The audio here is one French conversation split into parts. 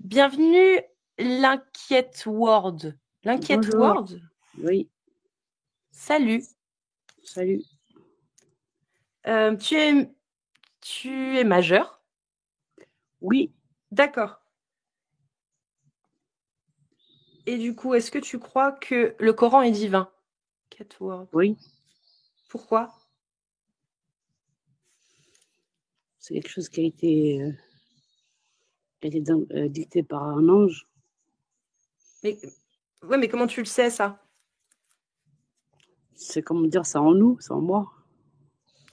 Bienvenue, l'Inquiet World. L'Inquiet Bonjour. World? Oui, Salut. salut. Tu es majeur? Oui, D'accord. Et du coup, est-ce que tu crois que le Coran est divin? Cat World. oui, Pourquoi? c'est quelque chose qui a été dicté par un ange. Mais ouais, mais comment tu le sais ça? C'est comment dire, c'est en nous, c'est en moi.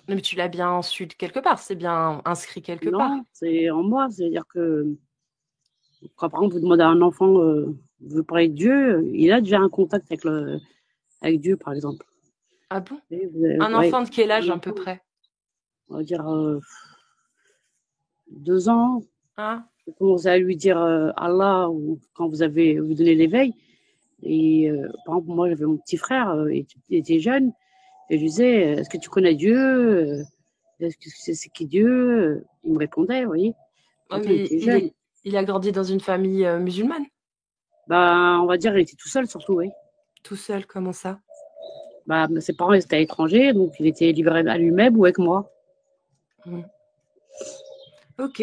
Non, mais tu l'as bien su quelque part, c'est bien inscrit quelque part. Non, c'est en moi. C'est-à-dire que quand par exemple vous demandez à un enfant, veut parler de Dieu, il a déjà un contact avec Dieu, par exemple. Ah bon? Et Un ouais, enfant de quel âge un à peu enfant, près? on va dire 2 ans, Hein? vous commencez à lui dire Allah ou quand vous donnez l'éveil. Et par exemple, moi j'avais mon petit frère, il était jeune. Et je lui disais, est-ce que tu connais Dieu? Est-ce que c'est qui Dieu? Il me répondait, vous voyez. Ouais, Pourtant, il mais était jeune. il a grandi dans une famille musulmane. Bah, on va dire, il était tout seul, surtout, oui. Tout seul, comment ça? Bah, ses parents étaient étrangers, donc il était livré à lui-même ou avec moi. Hmm. Ok.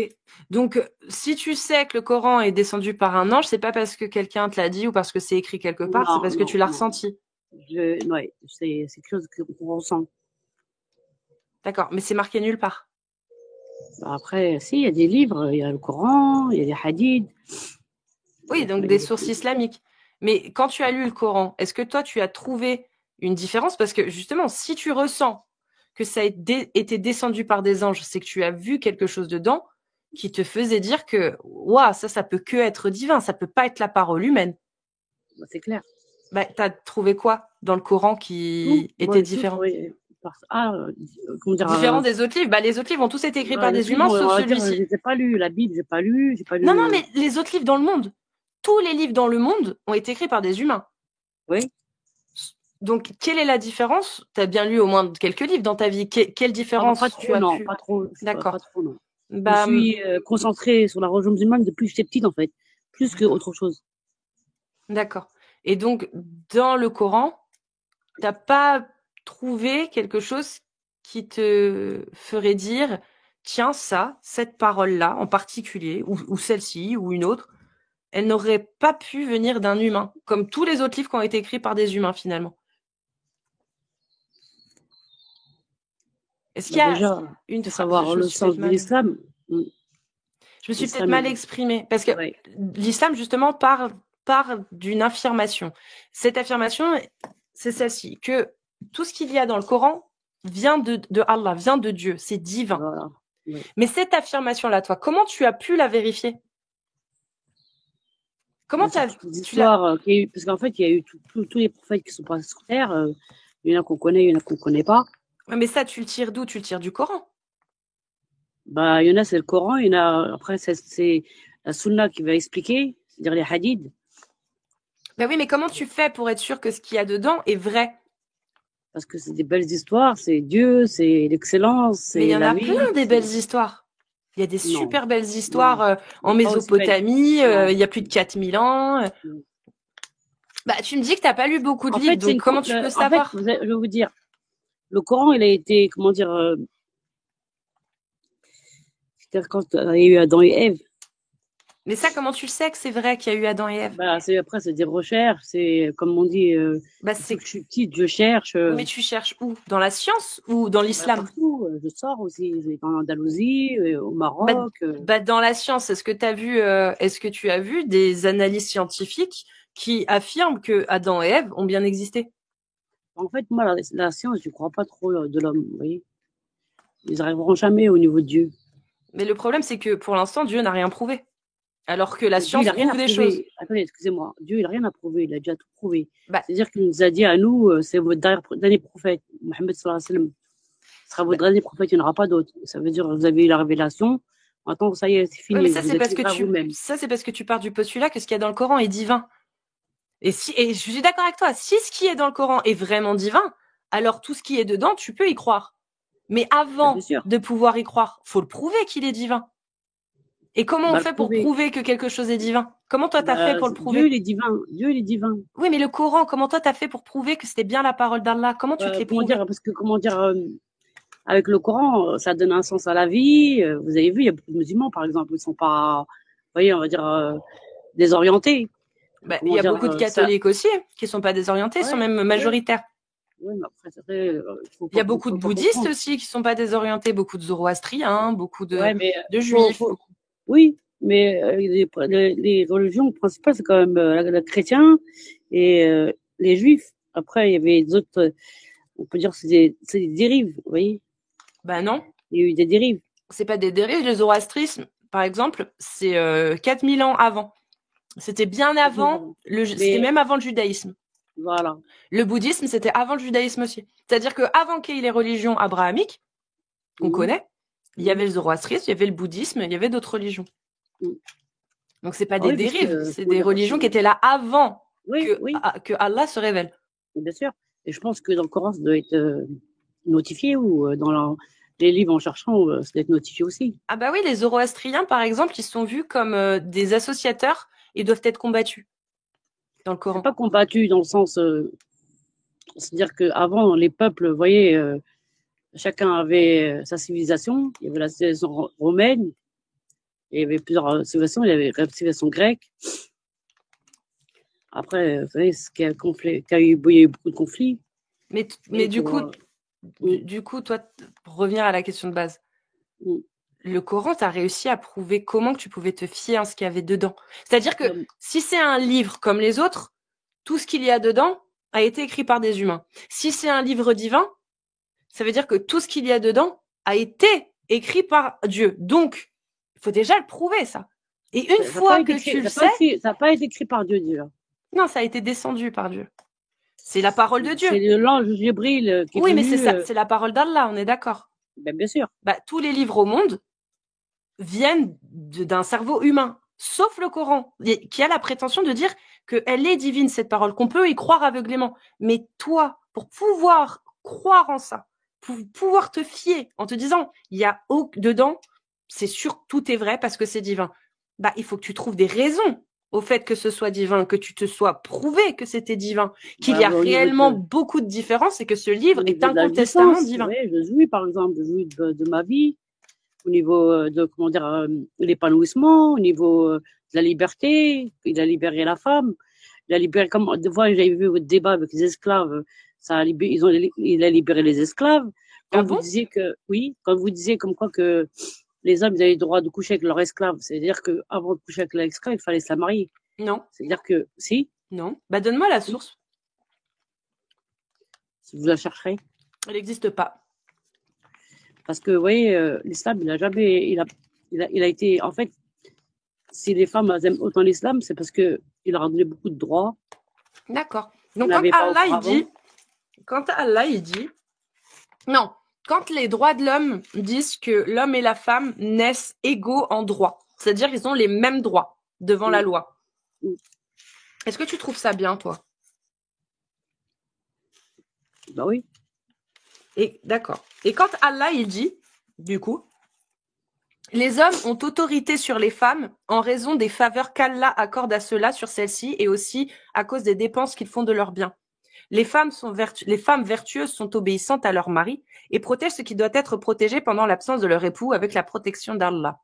Donc, si tu sais que le Coran est descendu par un ange, c'est pas parce que quelqu'un te l'a dit ou parce que c'est écrit quelque part, c'est Non, parce que non, tu l'as non. ressenti. Ouais, c'est quelque chose qu'on ressent. D'accord, mais c'est marqué nulle part. Bah, après, si, il y a des livres, il y a le Coran, il y a des hadiths. Oui, donc Enfin, des sources islamiques. Mais quand tu as lu le Coran, est-ce que toi, tu as trouvé une différence? Parce que justement, si tu ressens que ça a été descendu par des anges, c'est que tu as vu quelque chose dedans qui te faisait dire que, waouh, ça peut que être divin, ça peut pas être la parole humaine. bah, c'est clair. Bah, t'as trouvé quoi dans le Coran Tout, qui moi, était j'ai tout différent? trouvé. Comment dire, Différent des autres livres. Bah, les autres livres ont tous été écrits par les des humains, livres, on sauf va dire, je celui-ci. les ai pas lus. La Bible, j'ai pas lu, j'ai pas Non, non, lu. mais les autres livres dans le monde, tous les livres dans le monde ont été écrits par des humains. Oui. Donc, quelle est la différence? Tu as bien lu au moins quelques livres dans ta vie. Quelle Ah bah, pas différence tu trop, as non, pu... pas trop, pas D'accord. trop, non. Je me Bah, suis concentrée sur la religion musulmane depuis que j'étais petite, en fait, plus que d'accord. autre chose. D'accord. Et donc, dans le Coran, t'as pas trouvé quelque chose qui te ferait dire, tiens, ça, cette parole-là en particulier, ou celle-ci, ou une autre, elle n'aurait pas pu venir d'un humain, comme tous les autres livres qui ont été écrits par des humains finalement. Est-ce Bah, qu'il y a déjà, une faut phrase, savoir le sens de l'islam. Je me suis peut-être L'islam, mal exprimée, parce que ouais. l'islam justement parle d'une affirmation. Cette affirmation, c'est celle-ci, que tout ce qu'il y a dans le Coran vient de Allah, vient de Dieu, c'est divin. Voilà. Ouais. Mais cette affirmation-là, toi, comment tu as pu la vérifier? Comment Bah, sur toutes les tu l'as... histoires qu'il y a eu, parce qu'en fait, il y a eu tous les prophètes qui sont passés sur Terre. Il y en a qu'on connaît, il y en a qu'on connaît pas. Ouais, mais ça, tu le tires d'où? Tu le tires du Coran. Bah, il y en a, c'est le Coran. Il y en a, après, c'est la Sunna qui va expliquer, c'est-à-dire les hadiths. Ben oui, mais comment tu fais pour être sûr que ce qu'il y a dedans est vrai? Parce que c'est des belles histoires, c'est Dieu, c'est l'excellence, Mais il y c'est en la a plein vie. des belles histoires. Il y a des Non, super belles non, histoires en non, pas aussi belle. Mésopotamie, Non, il y a plus de 4000 ans. non. Bah, tu me dis que t'as pas lu beaucoup de En livres, fait, donc comment tu peux en fait, savoir? je vais vous dire, le Coran, il a été, comment dire, c'est-à-dire quand il y a eu Adam et Ève, Mais ça, comment tu le sais que c'est vrai qu'il y a eu Adam et Ève? bah, après, c'est des recherches, c'est, comme on dit, Bah, depuis que c'est... je suis petite, je cherche, Mais tu cherches où? Dans la science ou dans bah, l'islam? partout, je sors aussi, en Andalousie, au Bah, Maroc, bah, dans la science, est-ce que tu as vu des analyses scientifiques qui affirment que Adam et Ève ont bien existé? en fait, moi, la science, je crois pas trop de l'homme, vous voyez. Ils arriveront jamais au niveau de Dieu. Mais le problème, c'est que pour l'instant, Dieu n'a rien prouvé. Alors que la Dieu, il science a rien à prouve des choses. prouver. Attendez, excusez-moi. Dieu, il a rien à prouver. Il a déjà tout prouvé. Bah, C'est-à-dire qu'il nous a dit à nous, c'est votre dernier prophète, Mohammed sallallahu alayhi wa sallam. Ce sera votre bah, dernier prophète, il n'y en aura pas d'autre. Ça veut dire que vous avez eu la révélation. Maintenant, ça y est, c'est ouais, mais fini. Vous êtes livré à vous-même. c'est parce que tu pars du postulat que ce qu'il y a dans le Coran est divin. Et je suis d'accord avec toi. Si ce qui est dans le Coran est vraiment divin, alors tout ce qui est dedans, tu peux y croire. Mais Bien avant sûr. de pouvoir y croire, faut le prouver qu'il est divin. Et comment on Bah, le fait pour prouver. prouver que quelque chose est divin? Comment toi, t'as fait Bah, pour le Dieu, prouver? il est divin. Dieu, il est divin. Oui, mais le Coran, comment toi, t'as fait pour prouver que c'était bien la parole d'Allah? Comment tu te l'es Comment dire, prouvé? parce que, comment dire, avec le Coran, ça donne un sens à la vie. Vous avez vu, il y a beaucoup de musulmans, par exemple, ils sont pas, vous voyez, on va dire, désorientés. Ben, il Comment y a dire, beaucoup de ça, catholiques aussi qui sont pas désorientés, ils sont ouais, même ouais, majoritaires. ouais, mais après, c'est vrai, Il y a beaucoup de faut pas bouddhistes confondre. aussi qui sont pas désorientés, beaucoup de zoroastriens, beaucoup Ouais, mais de faut, juifs. faut, oui, mais les religions principales, c'est quand même le chrétien et les juifs. Après, il y avait d'autres, on peut dire, c'est des dérives, vous voyez. Ben non, Il y a eu des dérives. c'est pas des dérives. Le zoroastrisme, par exemple, c'est 4000 ans avant. C'était bien avant, c'était Mais même avant le judaïsme. voilà. Le bouddhisme, c'était avant le judaïsme aussi. C'est-à-dire qu'avant qu'il y ait les religions abrahamiques, qu'on Mhm, connaît, il y mhm, avait le zoroastrisme, il y avait le bouddhisme, il y avait d'autres religions. mhm. Donc c'est pas Ah des oui, parce dérives, que, c'est comment des dire, religions qui étaient là avant oui, oui, que Allah se révèle. bien sûr. Et je pense que dans le Coran, ça doit être notifié ou dans les livres en cherchant, ça doit être notifié aussi. Ah bah oui, les zoroastriens, par exemple, ils sont vus comme des associateurs et doivent être combattus dans le C'est Coran. pas combattu dans le sens, c'est-à-dire qu'avant, les peuples, vous voyez, chacun avait sa civilisation. Il y avait la civilisation romaine, il y avait plusieurs civilisations, il y avait la civilisation grecque. Après, vous savez, ce qui a, conflit, il y a eu beaucoup de conflits. Mais Et du coup, pour, mm, toi, pour revenir à la question de base, mm, le Coran, tu as réussi à prouver comment que tu pouvais te fier à ce qu'il y avait dedans. C'est-à-dire que comme- si c'est un livre comme les autres, tout ce qu'il y a dedans a été écrit par des humains. Si c'est un livre divin, ça veut dire que tout ce qu'il y a dedans a été écrit par Dieu. Donc, il faut déjà le prouver, ça. Et une ça n'a pas fois été que écrit, tu le sais, ça a pas été écrit par Dieu déjà. non, ça a été descendu par Dieu. C'est la parole de Dieu. C'est l'ange Jibril qui est Oui, mais c'est venu, ça, c'est la parole d'Allah, on est d'accord. ben, bien sûr. Bah, tous les livres au monde viennent d'un cerveau humain, sauf le Coran, qui a la prétention de dire qu'elle est divine, cette parole, qu'on peut y croire aveuglément. Mais toi, pour pouvoir croire en ça, pour pouvoir te fier en te disant, il y a dedans, c'est sûr, tout est vrai parce que c'est divin. Bah, il faut que tu trouves des raisons au fait que ce soit divin, que tu te sois prouvé que c'était divin, qu'il Bah, y a au niveau réellement beaucoup de différences et que ce livre au est niveau de la incontestablement jouissance, divin. ouais, je jouis par exemple, je jouis de ma vie, au niveau de, comment dire, l'épanouissement, au niveau de la liberté, il a libéré la femme, il a libéré, comme des fois j'avais vu votre débat avec les esclaves, il a libéré les esclaves. Ah Quand vous bon? disiez que, oui, quand vous disiez comme quoi que les hommes ils avaient le droit de coucher avec leur esclave, c'est-à-dire que avant de coucher avec l'esclave, il fallait se la marier. Non, C'est-à-dire que, non. Bah, donne-moi la si, source. si vous la chercherez. Elle n'existe pas. Parce que, vous voyez, l'islam, il a jamais, il a été, en fait, si les femmes aiment autant l'islam, c'est parce que il leur a donné beaucoup de droits D'accord. qu'on Donc, quand n'avait pas Allah, auparavant. il dit, non, quand les droits de l'homme disent que l'homme et la femme naissent égaux en droit, c'est-à-dire qu'ils ont les mêmes droits devant la Mm, loi. mm. Est-ce que tu trouves ça bien, toi? Bah oui. Et d'accord. Et quand Allah, il dit, du coup, les hommes ont autorité sur les femmes en raison des faveurs qu'Allah accorde à ceux-là sur celles-ci et aussi à cause des dépenses qu'ils font de leurs biens. Les femmes vertueuses sont obéissantes à leur mari et protègent ce qui doit être protégé pendant l'absence de leur époux avec la protection d'Allah.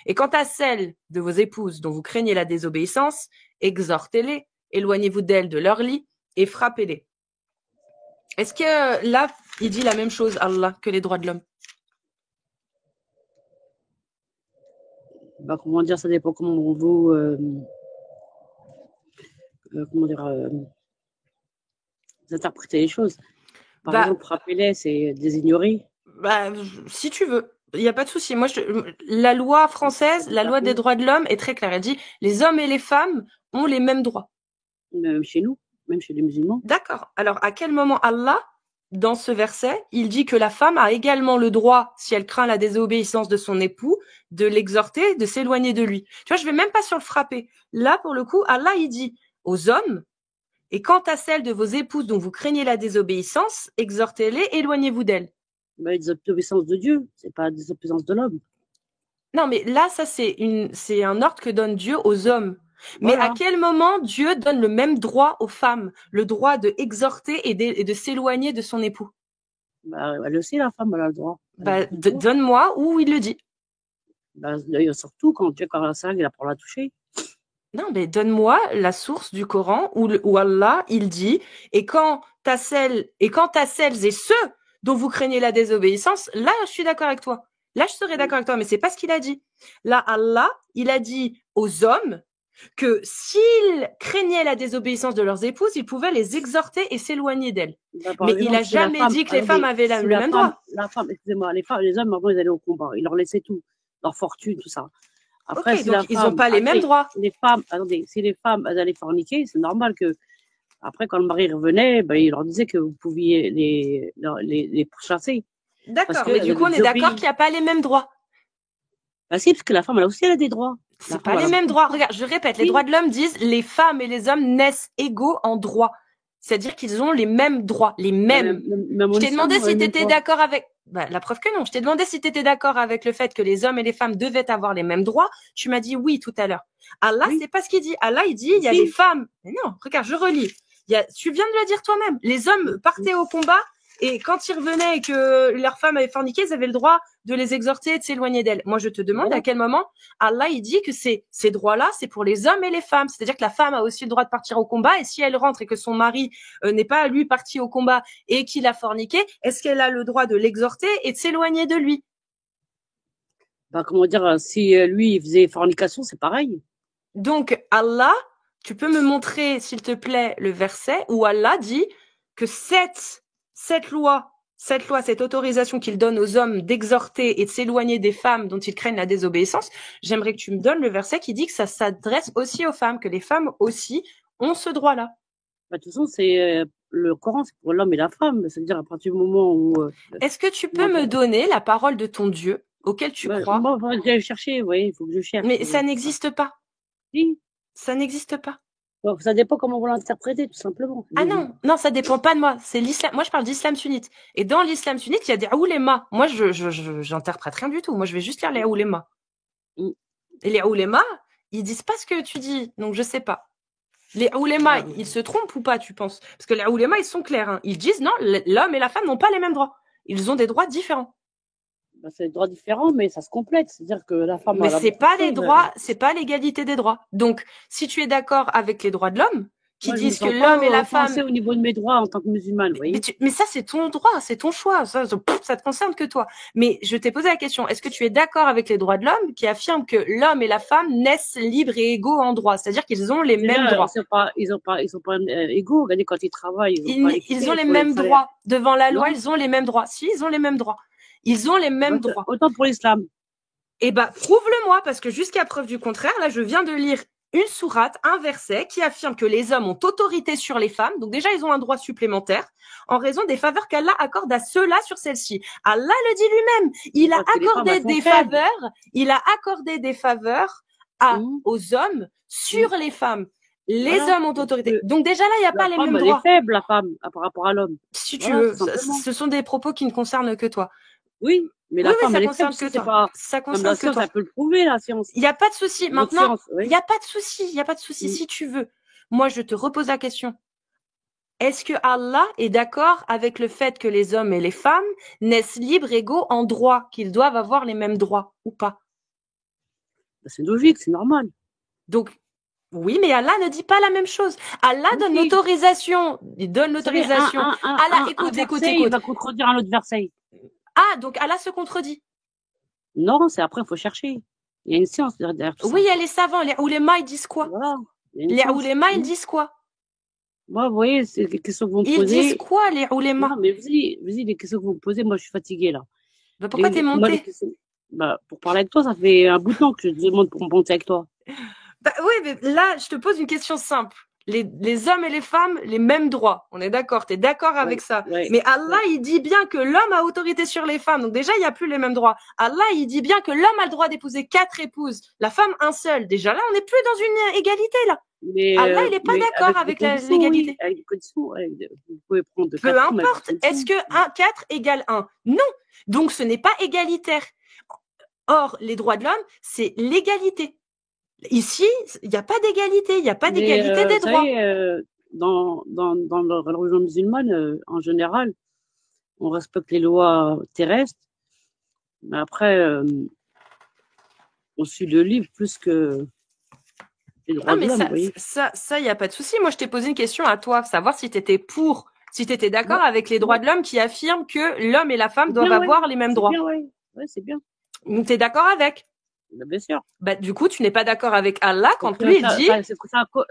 Et quant à celles de vos épouses dont vous craignez la désobéissance, exhortez-les, éloignez-vous d'elles de leur lit et frappez-les. Est-ce que là, il dit la même chose, Allah, que les droits de l'homme? Bah, comment dire, ça dépend comment vous, comment dire, vous interprétez les choses. Par Bah, exemple, frapper-les, c'est des ignorer. bah, si tu veux. Il n'y a pas de souci. Moi, la loi française, la loi des droits de l'homme est très claire. Elle dit les hommes et les femmes ont les mêmes droits. Même chez nous, même chez les musulmans. D'accord. Alors, à quel moment Allah, dans ce verset, il dit que la femme a également le droit, si elle craint la désobéissance de son époux, de l'exhorter, de s'éloigner de lui. Tu vois, je vais même pas sur le frapper. Là, pour le coup, Allah, il dit aux hommes, et quant à celles de vos épouses dont vous craignez la désobéissance, exhortez-les, éloignez-vous d'elles. Bah, des obéissances de Dieu, c'est pas des obéissances de l'homme. Non, mais là, ça, c'est un ordre que donne Dieu aux hommes. Mais à Voilà. quel moment Dieu donne le même droit aux femmes, le droit de exhorter et de s'éloigner de son époux? Bah, elle aussi, la femme, elle a le droit. Elle a Bah, le droit. donne-moi où il le dit. Bah, surtout quand Dieu, quand c'est vrai qu'il a pour la toucher. Non, mais donne-moi la source du Coran où Allah, il dit, et quand t'as celles et ceux dont vous craignez la désobéissance, là, je suis d'accord avec toi. Là, je serais d'accord avec toi, mais c'est pas ce qu'il a dit. Là, Allah, il a dit aux hommes que s'ils craignaient la désobéissance de leurs épouses, ils pouvaient les exhorter et s'éloigner d'elles. Bah, par Mais il exemple, a si la jamais femme, dit que les femmes attendez, avaient si le même droit. la femme, excusez-moi, les hommes, avant, ils allaient au combat. Ils leur laissaient tout. Leur fortune, tout ça. Après, Ok, si la donc ils n'ont femme, pas les mêmes après, droits. les femmes, attendez, si les femmes, elles allaient forniquer, c'est normal que, après, quand le mari revenait, ben, il leur disait que vous pouviez les pourchasser. Parce D'accord, mais qu'elles du coup, avaient on est d'accord désobéi. qu'il n'y a pas les mêmes droits. Bah, si, parce que la femme, elle aussi, elle a des droits. La C'est pas femme, elle les a mêmes beaucoup de droits. droits. Regarde, je répète, les droits Oui, de l'homme disent les femmes et les hommes naissent égaux en droit. C'est-à-dire qu'ils ont les mêmes droits, les bah, mêmes. même Je en t'ai islam, demandé on a les si tu mêmes étais droits. d'accord avec... Bah, la preuve que non. Je t'ai demandé si tu étais d'accord avec le fait que les hommes et les femmes devaient avoir les mêmes droits. Tu m'as dit oui tout à l'heure. Allah, Oui, c'est pas ce qu'il dit. Allah, il dit, il y a les si. femmes. Mais non, regarde, je relis. Tu viens de le dire toi-même. Les hommes partaient au combat et quand ils revenaient et que leurs femmes avaient forniqué, ils avaient le droit de les exhorter et de s'éloigner d'elles. Moi, je te demande à Voilà. quel moment Allah, il dit que ces droits-là, c'est pour les hommes et les femmes. C'est-à-dire que la femme a aussi le droit de partir au combat et si elle rentre et que son mari n'est pas lui parti au combat et qu'il a forniqué, est-ce qu'elle a le droit de l'exhorter et de s'éloigner de lui? Bah, comment dire, si lui, il faisait fornication, c'est pareil. Donc, Allah, tu peux me montrer, s'il te plaît, le verset où Allah dit que cette loi, cette autorisation qu'il donne aux hommes d'exhorter et de s'éloigner des femmes dont ils craignent la désobéissance, j'aimerais que tu me donnes le verset qui dit que ça s'adresse aussi aux femmes, que les femmes aussi ont ce droit-là. Bah, de toute façon, le Coran, c'est pour l'homme et la femme. C'est-à-dire, à partir du moment où, Est-ce que tu comment peux me dire, donner la parole de ton Dieu auquel tu bah, crois? moi, il faudrait que j'aille chercher, vous voyez, il faut que je cherche. Mais ça n'existe pas. Si. Ça n'existe pas. Bon, ça dépend comment vous l'interprétez, tout simplement. Ah non, non, ça dépend pas de moi. C'est l'islam. Moi, je parle d'islam sunnite. Et dans l'islam sunnite, il y a des oulémas. Moi, j'interprète rien du tout. Moi, je vais juste lire les oulémas. Mm. Et les oulémas, ils disent pas ce que tu dis. Donc, je sais pas. Les oulémas, ils se trompent ou pas, tu penses? Parce que les oulémas, ils sont clairs. Hein. Ils disent non, l'homme et la femme n'ont pas les mêmes droits. Ils ont des droits différents. Bah, c'est des droits différents, mais ça se complète. C'est-à-dire que la femme, Mais elle a c'est beaucoup de pas les choses. droits, c'est pas l'égalité des droits. Donc, si tu es d'accord avec les droits de l'homme, qui Moi, je me disent que sens pas l'homme et la femme offensée au niveau de mes droits en tant que musulmane, vous voyez. mais ça, c'est ton droit, c'est ton choix. Ça te concerne que toi. Mais je t'ai posé la question, est-ce que tu es d'accord avec les droits de l'homme qui affirment que l'homme et la femme naissent libres et égaux en droit? C'est-à-dire qu'ils ont les mêmes Déjà, droits. ils sont pas égaux. Regardez, quand ils travaillent, ils ont pas Ils ont l'équité les pour le mêmes salaire. droits. Devant la loi, Non? ils ont les mêmes droits. Si, ils ont les mêmes droits. Ils ont les mêmes droits. Autant pour l'islam. Eh ben, prouve-le-moi, parce que jusqu'à preuve du contraire, là, je viens de lire une sourate, un verset qui affirme que les hommes ont autorité sur les femmes. Donc déjà, ils ont un droit supplémentaire en raison des faveurs qu'Allah accorde à ceux-là sur celle-ci. Allah le dit lui-même. Il a accordé des faveurs. Il a accordé des faveurs aux hommes sur les femmes. Les hommes ont autorité. Donc déjà là, il n'y a pas les mêmes droits. Elle est faible, la femme, par rapport à l'homme. Si tu veux, ce sont des propos qui ne concernent que toi. Oui, mais la femme, ça elle est concerne faible, que toi. pas... Ça concerne que toi. Ça peut le prouver, la science. Il n'y a pas de souci. Maintenant, il n'y a pas de souci. Il n'y a pas de souci. Si tu veux, moi, je te repose la question. Est-ce que Allah est d'accord avec le fait que les hommes et les femmes naissent libres, égaux en droit, qu'ils doivent avoir les mêmes droits ou pas? C'est logique, c'est normal. Donc, oui, mais Allah ne dit pas la même chose. Allah donne l'autorisation. Il donne l'autorisation. Allah, écoute. Il va contredire un autre verset. Ah, donc Allah se contredit. Non, c'est après, il faut chercher. Il y a une science derrière tout ça. Oui, il y a les savants. Les oulémas, ils disent quoi? Voilà. Les oulémas, ils disent quoi? Moi, vous voyez, c'est les questions que vous me posez. Ils disent quoi, les oulémas? Non, mais vas-y, les questions que vous me posez, moi, je suis fatiguée, là. Bah, pourquoi t'es monté? Pour parler avec toi, ça fait un bout de temps que je te demande pour me monter avec toi. Bah, oui, mais là, je te pose une question simple. Les hommes et les femmes, les mêmes droits. On est d'accord, tu es d'accord avec ça. Mais Allah, il dit bien que l'homme a autorité sur les femmes. Donc déjà, il n'y a plus les mêmes droits. Allah, il dit bien que l'homme a le droit d'épouser 4 épouses. La femme, un seul. Déjà là, on n'est plus dans une égalité, là. Mais, Allah, il n'est pas d'accord avec l'égalité. Oui, avec des conditions, vous pouvez prendre de peu importe. Est-ce que 4 égale 1? Non. Donc, ce n'est pas égalitaire. Or, les droits de l'homme, c'est l'égalité. Ici, il n'y a pas d'égalité, il n'y a pas d'égalité des droits. Savez, dans la religion musulmane, en général, on respecte les lois terrestres, mais après, on suit le livre plus que les droits de l'homme. Ça, il n'y a pas de souci. Moi, je t'ai posé une question à toi, savoir si tu étais si tu étais d'accord avec les droits de l'homme qui affirment que l'homme et la femme doivent avoir les mêmes droits. Oui, c'est bien. Tu es d'accord avec? Bien sûr. Bah, du coup, tu n'es pas d'accord avec Allah quand lui, il dit…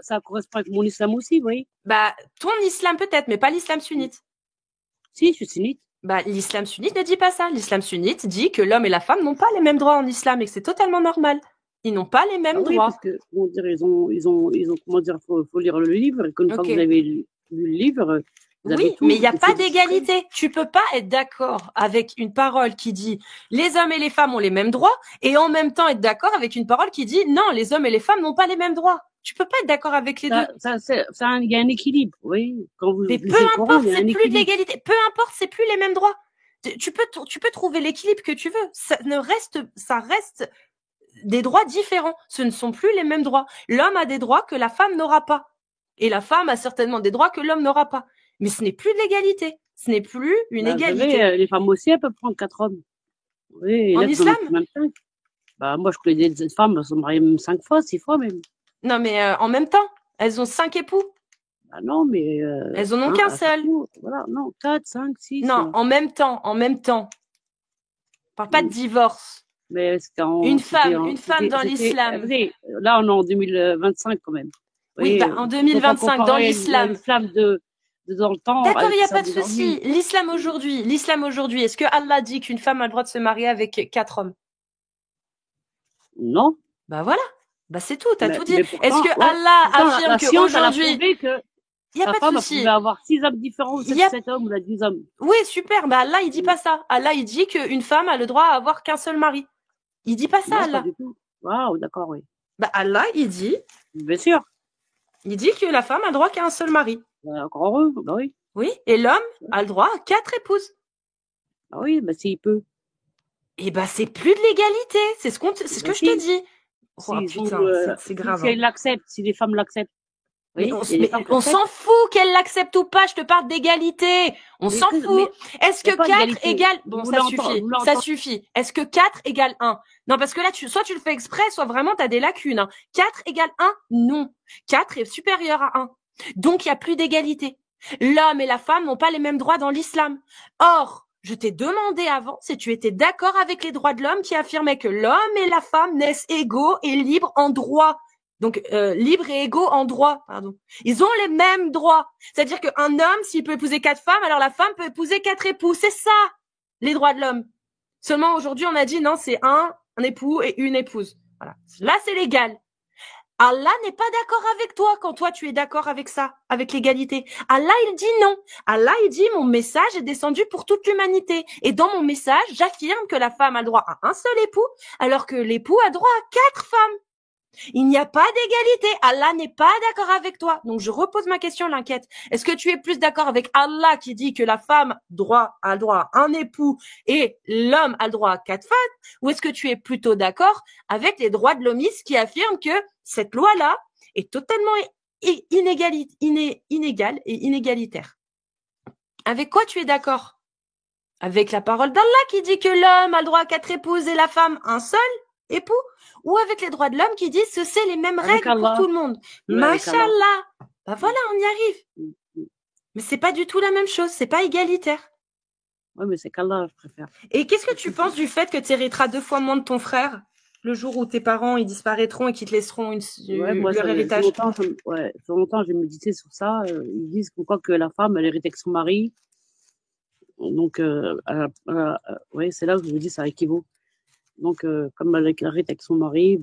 Ça correspond avec mon islam aussi, oui. Bah, ton islam peut-être, mais pas l'islam sunnite. Si, je suis sunnite. Bah, l'islam sunnite ne dit pas ça. L'islam sunnite dit que l'homme et la femme n'ont pas les mêmes droits en islam et que c'est totalement normal. Ils n'ont pas les mêmes droits. Parce que, comment dire, comment dire, faut lire le livre, et qu'une fois que vous avez lu le livre, oui, mais il n'y a pas d'égalité. Tu peux pas être d'accord avec une parole qui dit les hommes et les femmes ont les mêmes droits et en même temps être d'accord avec une parole qui dit non, les hommes et les femmes n'ont pas les mêmes droits. Tu peux pas être d'accord avec les deux. Il y a un équilibre, oui. Mais peu importe, c'est plus de l'égalité. Peu importe, c'est plus les mêmes droits. Tu peux trouver l'équilibre que tu veux. Ça reste des droits différents. Ce ne sont plus les mêmes droits. L'homme a des droits que la femme n'aura pas. Et la femme a certainement des droits que l'homme n'aura pas. Mais ce n'est plus de l'égalité. Ce n'est plus une égalité. Savez, les femmes aussi, elles peuvent prendre 4 hommes. Oui, en islam même 5. Bah, moi, je connais des femmes, elles sont mariées même 5 fois, 6 fois même. Non, mais en même temps, elles ont 5 époux. Ah non, mais… elles en ont qu'un seul. Voilà, non, 4, 5, 6. Non, en même temps. On parle pas de divorce. Mais une femme dans l'islam. Là, on est en 2025 quand même. Oui, en 2025, dans l'islam. L'islam de dans le temps. D'accord, il n'y a pas de souci. L'islam aujourd'hui, est-ce que Allah dit qu'une femme a le droit de se marier avec 4 hommes? Non. Bah voilà. Bah c'est tout, t'as tout dit. Est-ce que Allah affirme qu'aujourd'hui… Il n'y a pas de souci. Il va avoir 6 hommes différents, 7 hommes ou 10 hommes. Oui, super. Bah Allah, il dit pas ça. Allah, il dit qu'une femme a le droit à avoir qu'un seul mari. Il dit pas ça, Allah. Waouh, d'accord, oui. Bah Allah, il dit… Bien sûr. Il dit que la femme a le droit qu'à un seul mari. Encore heureux, bah oui. Oui, et l'homme a le droit à 4 épouses. Ah oui, bah s'il peut. Et bah c'est plus de l'égalité, c'est ce que je te dis. Oh, putain, c'est grave. Si elle l'accepte, si les femmes l'acceptent. Oui, on s'en fout qu'elle l'accepte ou pas, je te parle d'égalité. On s'en fout. Est-ce que 4 égale… Bon, ça suffit. Est-ce que 4 égale 1? Non, parce que là, soit tu le fais exprès, soit vraiment tu as des lacunes. 4 égale 1? Non. 4 est supérieur à 1. Donc, il n'y a plus d'égalité. L'homme et la femme n'ont pas les mêmes droits dans l'islam. Or, je t'ai demandé avant si tu étais d'accord avec les droits de l'homme qui affirmaient que l'homme et la femme naissent égaux et libres en droit. Donc, libres et égaux en droit, pardon. Ils ont les mêmes droits. C'est-à-dire qu'un homme, s'il peut épouser 4 femmes, alors la femme peut épouser 4 époux. C'est ça, les droits de l'homme. Seulement, aujourd'hui, on a dit, non, c'est un époux et une épouse. Voilà. Là, c'est légal. Allah n'est pas d'accord avec toi quand toi, tu es d'accord avec ça, avec l'égalité. Allah, il dit non. Allah, il dit, mon message est descendu pour toute l'humanité. Et dans mon message, j'affirme que la femme a le droit à un seul époux, alors que l'époux a droit à 4 femmes. Il n'y a pas d'égalité. Allah n'est pas d'accord avec toi. Donc, je repose ma question, l'inquiète. Est-ce que tu es plus d'accord avec Allah qui dit que la femme a le droit à un époux et l'homme a le droit à 4 femmes? Ou est-ce que tu es plutôt d'accord avec les droits de l'homme qui affirment que cette loi-là est totalement inégale et inégalitaire? Avec quoi tu es d'accord? Avec la parole d'Allah qui dit que l'homme a le droit à 4 épouses et la femme un seul époux? Ou avec les droits de l'homme qui disent que c'est les mêmes règles pour tout le monde? Mashallah. Bah voilà, on y arrive. Mais c'est pas du tout la même chose, c'est pas égalitaire. Oui, mais c'est qu'Allah, je préfère. Et qu'est-ce que tu penses du fait que tu hériteras 2 fois moins de ton frère le jour où tes parents ils disparaîtront et qu'ils te laisseront leur héritage? Sur longtemps, j'ai médité sur ça. Ils disent pourquoi que la femme, elle hérite avec son mari. Donc, c'est là où je me dis ça équivaut. Donc, comme elle hérite avec son mari,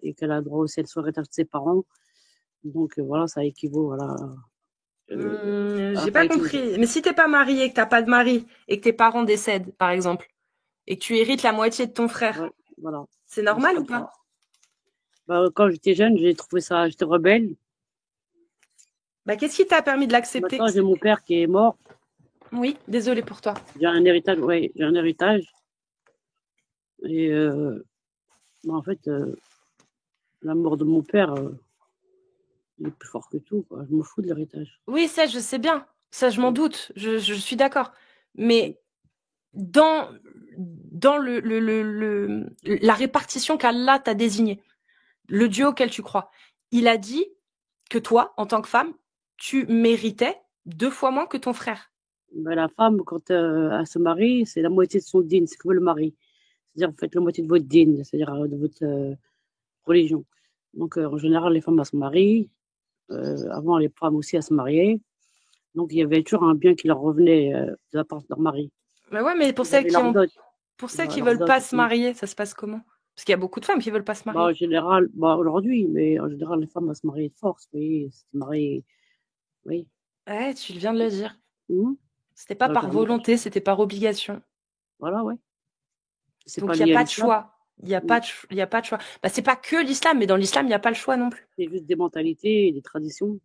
et qu'elle a le droit aussi à son héritage de ses parents, donc voilà, ça équivaut, voilà. J'ai pas compris. Mais si t'es pas marié et que t'as pas de mari et que tes parents décèdent, par exemple, et que tu hérites la moitié de ton frère, voilà. C'est normal ou pas? Quand j'étais jeune, j'étais rebelle. Qu'est-ce qui t'a permis de l'accepter? Maintenant, j'ai mon père qui est mort. Oui, désolée pour toi. J'ai un héritage, j'ai un héritage. Et Bah, en fait, la mort de mon père, il est plus fort que tout, quoi. Je me fous de l'héritage. Oui, ça, je sais bien. Ça, je m'en Mm. doute. Je suis d'accord. Mm. Mais dans, dans la répartition qu'Allah t'a désignée, le Dieu auquel tu crois, il a dit que toi, en tant que femme, tu méritais 2 fois moins que ton frère. Bah, la femme, quand elle se marie, c'est la moitié de son dîne, c'est comme le mari. C'est-à-dire, vous faites la moitié de votre dîne, c'est-à-dire de votre religion. Donc, en général, les femmes, elles se marient. Avant, les femmes aussi, elles se mariaient. Donc, il y avait toujours un bien qui leur revenait de la part de leur mari. Mais ouais, mais Ils avaient leur dot. pour celles qui Leur veulent dot pas et se tout. marier, ça se passe comment? Parce qu'il y a beaucoup de femmes qui veulent pas se Bah, en marier. général, bah, aujourd'hui, mais en général, les femmes, elles se mariaient de force. Oui, se marier, oui. Ouais, tu viens de le dire. Mhm. C'était pas Dans le par mariage. volonté, c'était par obligation. Voilà, ouais. C'est pas Donc il y a lié à pas de l'islam. choix. Il y a Mhm. pas de, il y a pas de choix. Bah, c'est pas que l'islam, mais dans l'islam, il y a pas le choix non plus. C'est juste des mentalités et des traditions.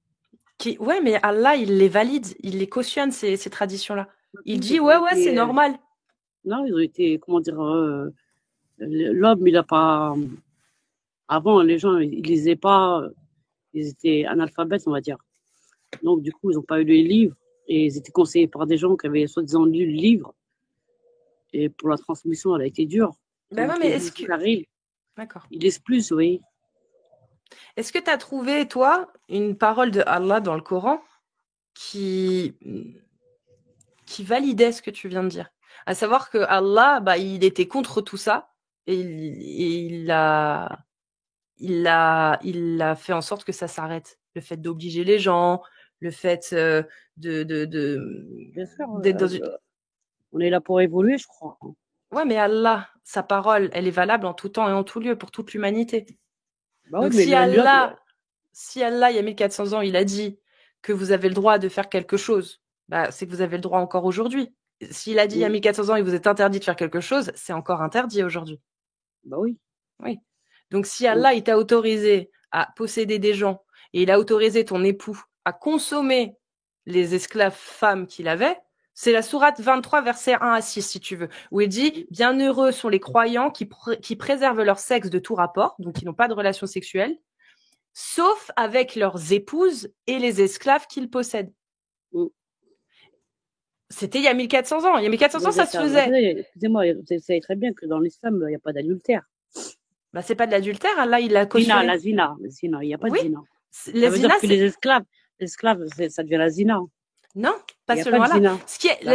Ouais, mais Allah, il les valide, il les cautionne, ces traditions-là. Il dit, Ils ont ouais, c'est été, normal. non, ils ont été, comment dire, l'homme, il a pas. Avant, les gens, ils lisaient pas, ils étaient analphabètes, on va dire. Donc, du coup, ils n'ont pas eu les livres et ils étaient conseillés par des gens qui avaient soi-disant lu le livre. Et pour la transmission, elle a été dure. Bah ouais, Donc, mais les est-ce jours que... qui arrivent, D'accord. ils lisent plus, oui. Est-ce que tu as trouvé, toi, une parole de Allah dans le Coran qui, qui validait ce que tu viens de dire? À savoir que Allah, bah, il était contre tout ça et il a fait en sorte que ça s'arrête. Le fait d'obliger les gens, le fait Bien sûr, d'être dans une... on est là pour évoluer, je crois. Ouais, mais Allah, sa parole, elle est valable en tout temps et en tout lieu pour toute l'humanité. Bah oui, Donc mais si Allah, il y a 1400 ans, il a dit que vous avez le droit de faire quelque chose, bah, c'est que vous avez le droit encore aujourd'hui. S'il a dit il y a 1400 ans, il vous est interdit de faire quelque chose, c'est encore interdit aujourd'hui. bah oui. Oui. Donc si Allah, il t'a autorisé à posséder des gens et il a autorisé ton époux à consommer les esclaves femmes qu'il avait, c'est la sourate 23, verset 1 à 6, si tu veux, où il dit « Bienheureux sont les croyants qui préservent leur sexe de tout rapport, donc qui n'ont pas de relation sexuelle, sauf avec leurs épouses et les esclaves qu'ils possèdent. » C'était il y a 1400 ans. Il y a 1400 ans, ça se faisait. Excusez-moi, vous savez très bien que dans l'islam, il n'y a pas d'adultère. Bah, c'est pas de l'adultère, Allah, il l'a cautionné. La zina, il n'y a pas de Oui, zina. la Ça veut zina, dire que les esclaves, ça devient la zina. Non, Il pas n'y a pas de seulement là.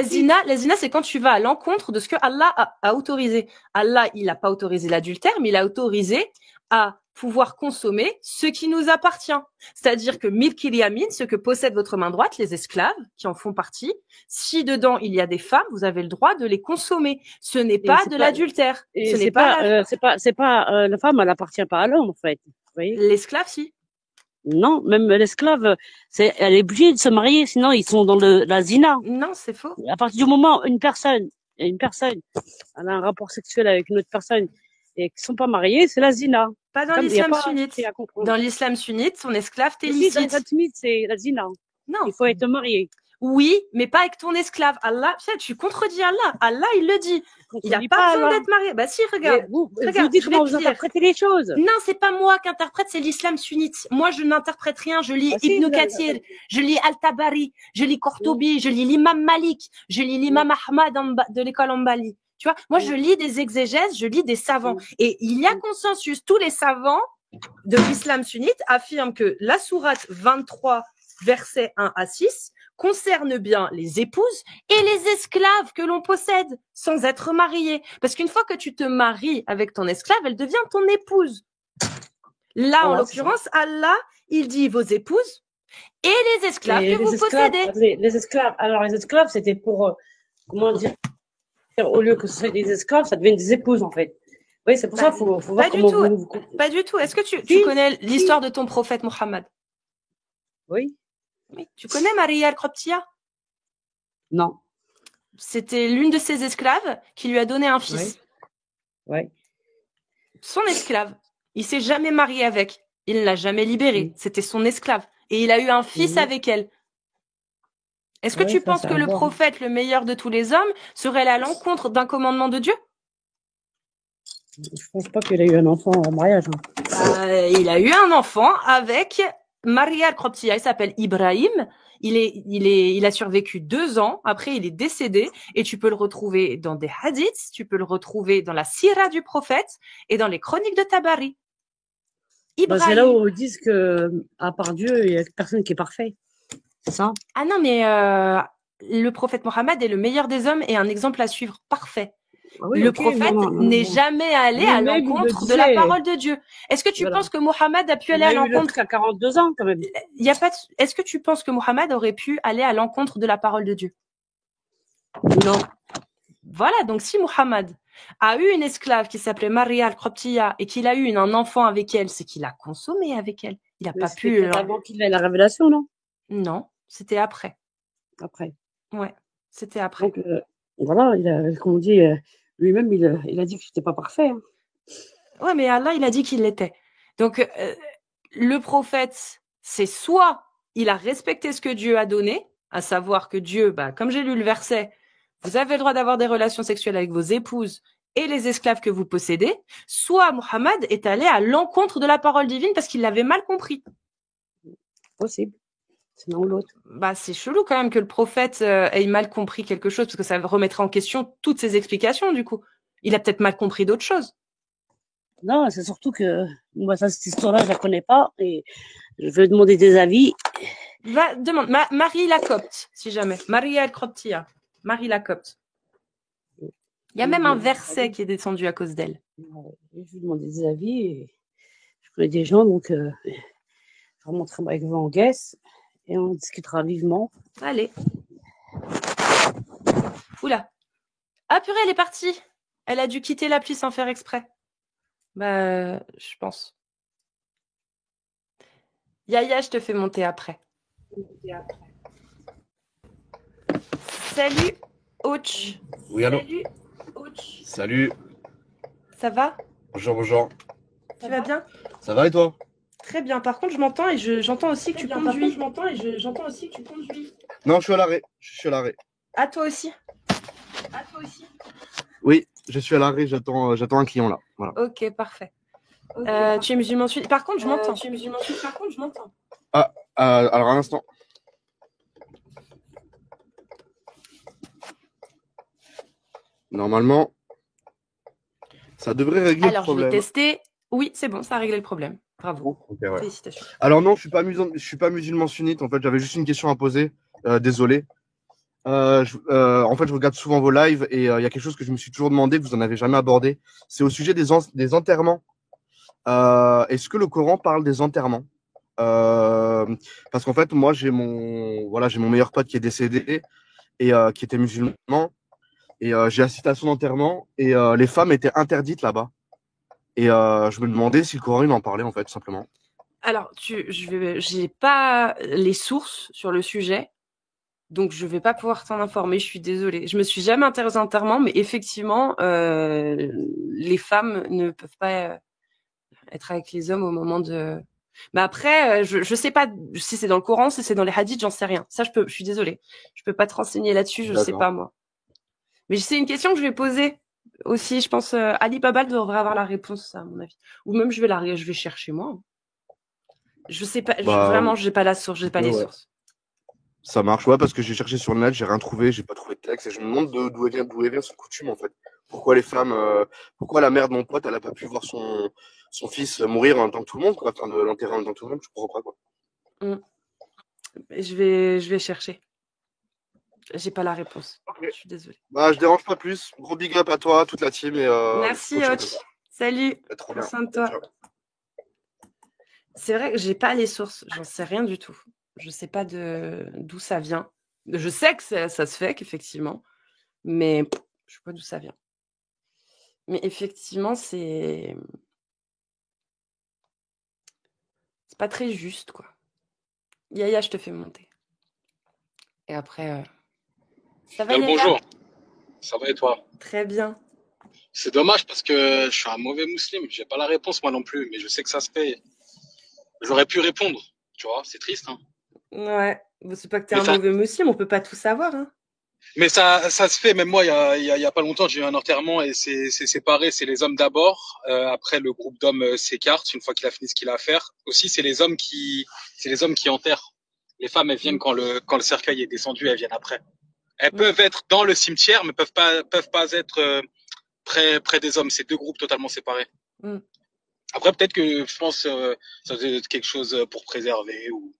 zina. La zina, c'est quand tu vas à l'encontre de ce que Allah a autorisé. Allah, il n'a pas autorisé l'adultère, mais il a autorisé à pouvoir consommer ce qui nous appartient. C'est-à-dire que milkil yamin, ce que possède votre main droite, les esclaves qui en font partie, si dedans il y a des femmes, vous avez le droit de les consommer. Ce n'est pas de l'adultère. Ce n'est pas la femme, elle appartient pas à l'homme, en fait. Vous voyez? l'esclave, si. Non, même l'esclave, elle est obligée de se marier, sinon ils sont dans la zina. Non, c'est faux. À partir du moment où une personne, elle a un rapport sexuel avec une autre personne et qui sont pas mariés, c'est la zina. Pas dans l'islam sunnite. Dans l'islam sunnite, son esclave, t'es licite. Dans l'islam sunnite, c'est la zina. Non. Il faut être marié. Oui, mais pas avec ton esclave. Allah, tu contredis Allah. Allah, il le dit. Il n'a pas besoin d'être marié. Bah si, regarde. Vous dites comment vous interprétez les choses. Non, c'est pas moi qui interprète, c'est l'islam sunnite. Moi, je n'interprète rien. Je lis Ibn Kathir, je lis Al-Tabari, je lis Qurtubi, je lis l'imam Malik, je lis l'imam Ahmad de l'école Hanbali. Tu vois, moi, je lis des exégèses, je lis des savants. Et il y a consensus. Tous les savants de l'islam sunnite affirment que la sourate 23, versets 1 à 6, concerne bien les épouses et les esclaves que l'on possède sans être marié. Parce qu'une fois que tu te maries avec ton esclave, elle devient ton épouse. Là, en l'occurrence, Allah, il dit vos épouses et les esclaves que vous possédez. Les esclaves, c'était pour, comment dire, au lieu que ce soit des esclaves, ça devient des épouses, en fait. Oui, c'est pour ça qu'il faut voir comment vous... Pas du tout. Est-ce que tu connais l'histoire de ton prophète Mohammed? Oui. Oui. Tu connais Maria al-Qibtiyya? Non. C'était l'une de ses esclaves qui lui a donné un fils. Oui. Son esclave. Il s'est jamais marié avec. Il ne l'a jamais libérée. C'était son esclave. Et il a eu un fils avec elle. Est-ce que tu penses que le prophète, le meilleur de tous les hommes, serait à l'encontre d'un commandement de Dieu? Je pense pas qu'il a eu un enfant en mariage. Hein. Il a eu un enfant avec Maria al-Qibtiyya. Il s'appelle Ibrahim. Il a survécu 2 ans. Après, il est décédé. Et tu peux le retrouver dans des hadiths. Tu peux le retrouver dans la sira du prophète et dans les chroniques de Tabari. Bah, c'est là où ils disent que, à part Dieu, il y a personne qui est parfait. C'est ça? Ah non, mais le prophète Mohammed est le meilleur des hommes et un exemple à suivre parfait. Ah oui, le prophète n'est jamais allé à l'encontre de la parole de Dieu. Est-ce que tu penses que Mohammed a pu aller à l'encontre à 42 ans quand même. Il y a pas. Est-ce que tu penses que Mohammed aurait pu aller à l'encontre de la parole de Dieu? Non. Voilà. Donc si Mohammed a eu une esclave qui s'appelait Maria al-Qibtiyya et qu'il a eu un enfant avec elle, c'est qu'il a consommé avec elle. Il n'a pas pu. Avant qu'il ait la révélation, non? Non, c'était après. Après. Ouais, c'était après. Donc voilà, il a, comme on dit, lui-même, il a dit que c'était pas parfait. Hein. Ouais, mais Allah, il a dit qu'il l'était. Donc le prophète, c'est soit il a respecté ce que Dieu a donné, à savoir que Dieu, comme j'ai lu le verset, vous avez le droit d'avoir des relations sexuelles avec vos épouses et les esclaves que vous possédez, soit Mohammed est allé à l'encontre de la parole divine parce qu'il l'avait mal compris. Possible. C'est l'un ou l'autre. C'est chelou quand même que le prophète ait mal compris quelque chose parce que ça remettrait en question toutes ses explications du coup. Il a peut-être mal compris d'autres choses. Non, c'est surtout que moi, cette histoire-là, je la connais pas et je veux demander des avis. Demande Marie la Copte, si jamais. Marie al-Qibtiyya. Marie la Copte. Il y a même un verset qui est descendu à cause d'elle. Je vais demander des avis. Et je connais des gens, donc je remonterai avec vous en guesse et on discutera vivement. Allez. Oula. Ah purée, elle est partie. Elle a dû quitter l'appli sans faire exprès. Je pense. Yaya, je te fais monter après. Salut, Ouch. Oui, allô. Salut, Ouch. Salut. Ça va? Bonjour, bonjour. Tu vas bien? Ça va et toi? Très bien. Par contre, je m'entends et j'entends aussi que tu conduis. Non, je suis à l'arrêt. À toi aussi? Oui, je suis à l'arrêt. J'attends un client là. Voilà. Ok, parfait. Tu es musulman sunnite. Par contre, je m'entends. Alors un instant. Normalement, ça devrait régler le problème. Alors, je vais tester. Oui, c'est bon, ça a réglé le problème. Bravo. Okay, ouais. Félicitations. Alors non, je suis pas musulman sunnite. En fait, j'avais juste une question à poser. Désolé. En fait, je regarde souvent vos lives et il y a quelque chose que je me suis toujours demandé, que vous en avez jamais abordé. C'est au sujet des enterrements. Est-ce que le Coran parle des enterrements? Parce qu'en fait, moi, j'ai mon meilleur pote qui est décédé et qui était musulman. Et j'ai assisté à son enterrement et les femmes étaient interdites là-bas. Et je me demandais si le Coran il en parlait en fait, tout simplement. Alors, j'ai pas les sources sur le sujet, donc je vais pas pouvoir t'en informer. Je suis désolée. Je me suis jamais intéressée à l'enterrement, mais effectivement, les femmes ne peuvent pas être avec les hommes au moment de. Mais après, je sais pas si c'est dans le Coran, si c'est dans les hadiths, j'en sais rien. Ça, je suis désolée. Je peux pas te renseigner là-dessus, je sais pas moi. Mais c'est une question que je vais poser aussi. Je pense Ali Babal devrait avoir la réponse, à mon avis. Ou même je vais chercher moi. Je sais pas. Vraiment, j'ai pas la source, j'ai pas les sources. Ça marche, ouais, parce que j'ai cherché sur le net, j'ai rien trouvé, j'ai pas trouvé de texte et je me demande d'où elle vient cette coutume en fait. Pourquoi les femmes, pourquoi la mère de mon pote, elle a pas pu voir son fils mourir en même temps que tout le monde, quoi, enfin de l'enterrer en même temps que tout le monde, je comprends pas quoi. Je vais chercher. J'ai pas la réponse. Okay. Je suis désolée. Je dérange pas plus. Gros big up à toi, toute la team et merci Hotch. Salut. Prends soin de toi. C'est vrai que j'ai pas les sources, j'en sais rien du tout. Je sais pas d'où ça vient. Je sais que ça se fait qu'effectivement, mais je sais pas d'où ça vient. Mais effectivement, c'est pas très juste quoi. Yaya, je te fais monter. Et après ça va bonjour. Ça va et toi? Très bien. C'est dommage parce que je suis un mauvais musulman. J'ai pas la réponse moi non plus, mais je sais que ça se fait. J'aurais pu répondre, tu vois, c'est triste. Hein. Ouais, c'est pas que t'es un mauvais musulman, on peut pas tout savoir. Hein. Mais ça se fait. Même moi, il y a pas longtemps, j'ai eu un enterrement et c'est séparé. C'est les hommes d'abord. Après, le groupe d'hommes s'écarte une fois qu'il a fini ce qu'il a à faire. Aussi, c'est les hommes qui enterrent. Les femmes, elles viennent Mm. quand le cercueil est descendu, elles viennent après. Elles Mm. peuvent être dans le cimetière, mais peuvent pas être près des hommes. C'est deux groupes totalement séparés. Mm. Après, peut-être que je pense ça doit être quelque chose pour préserver ou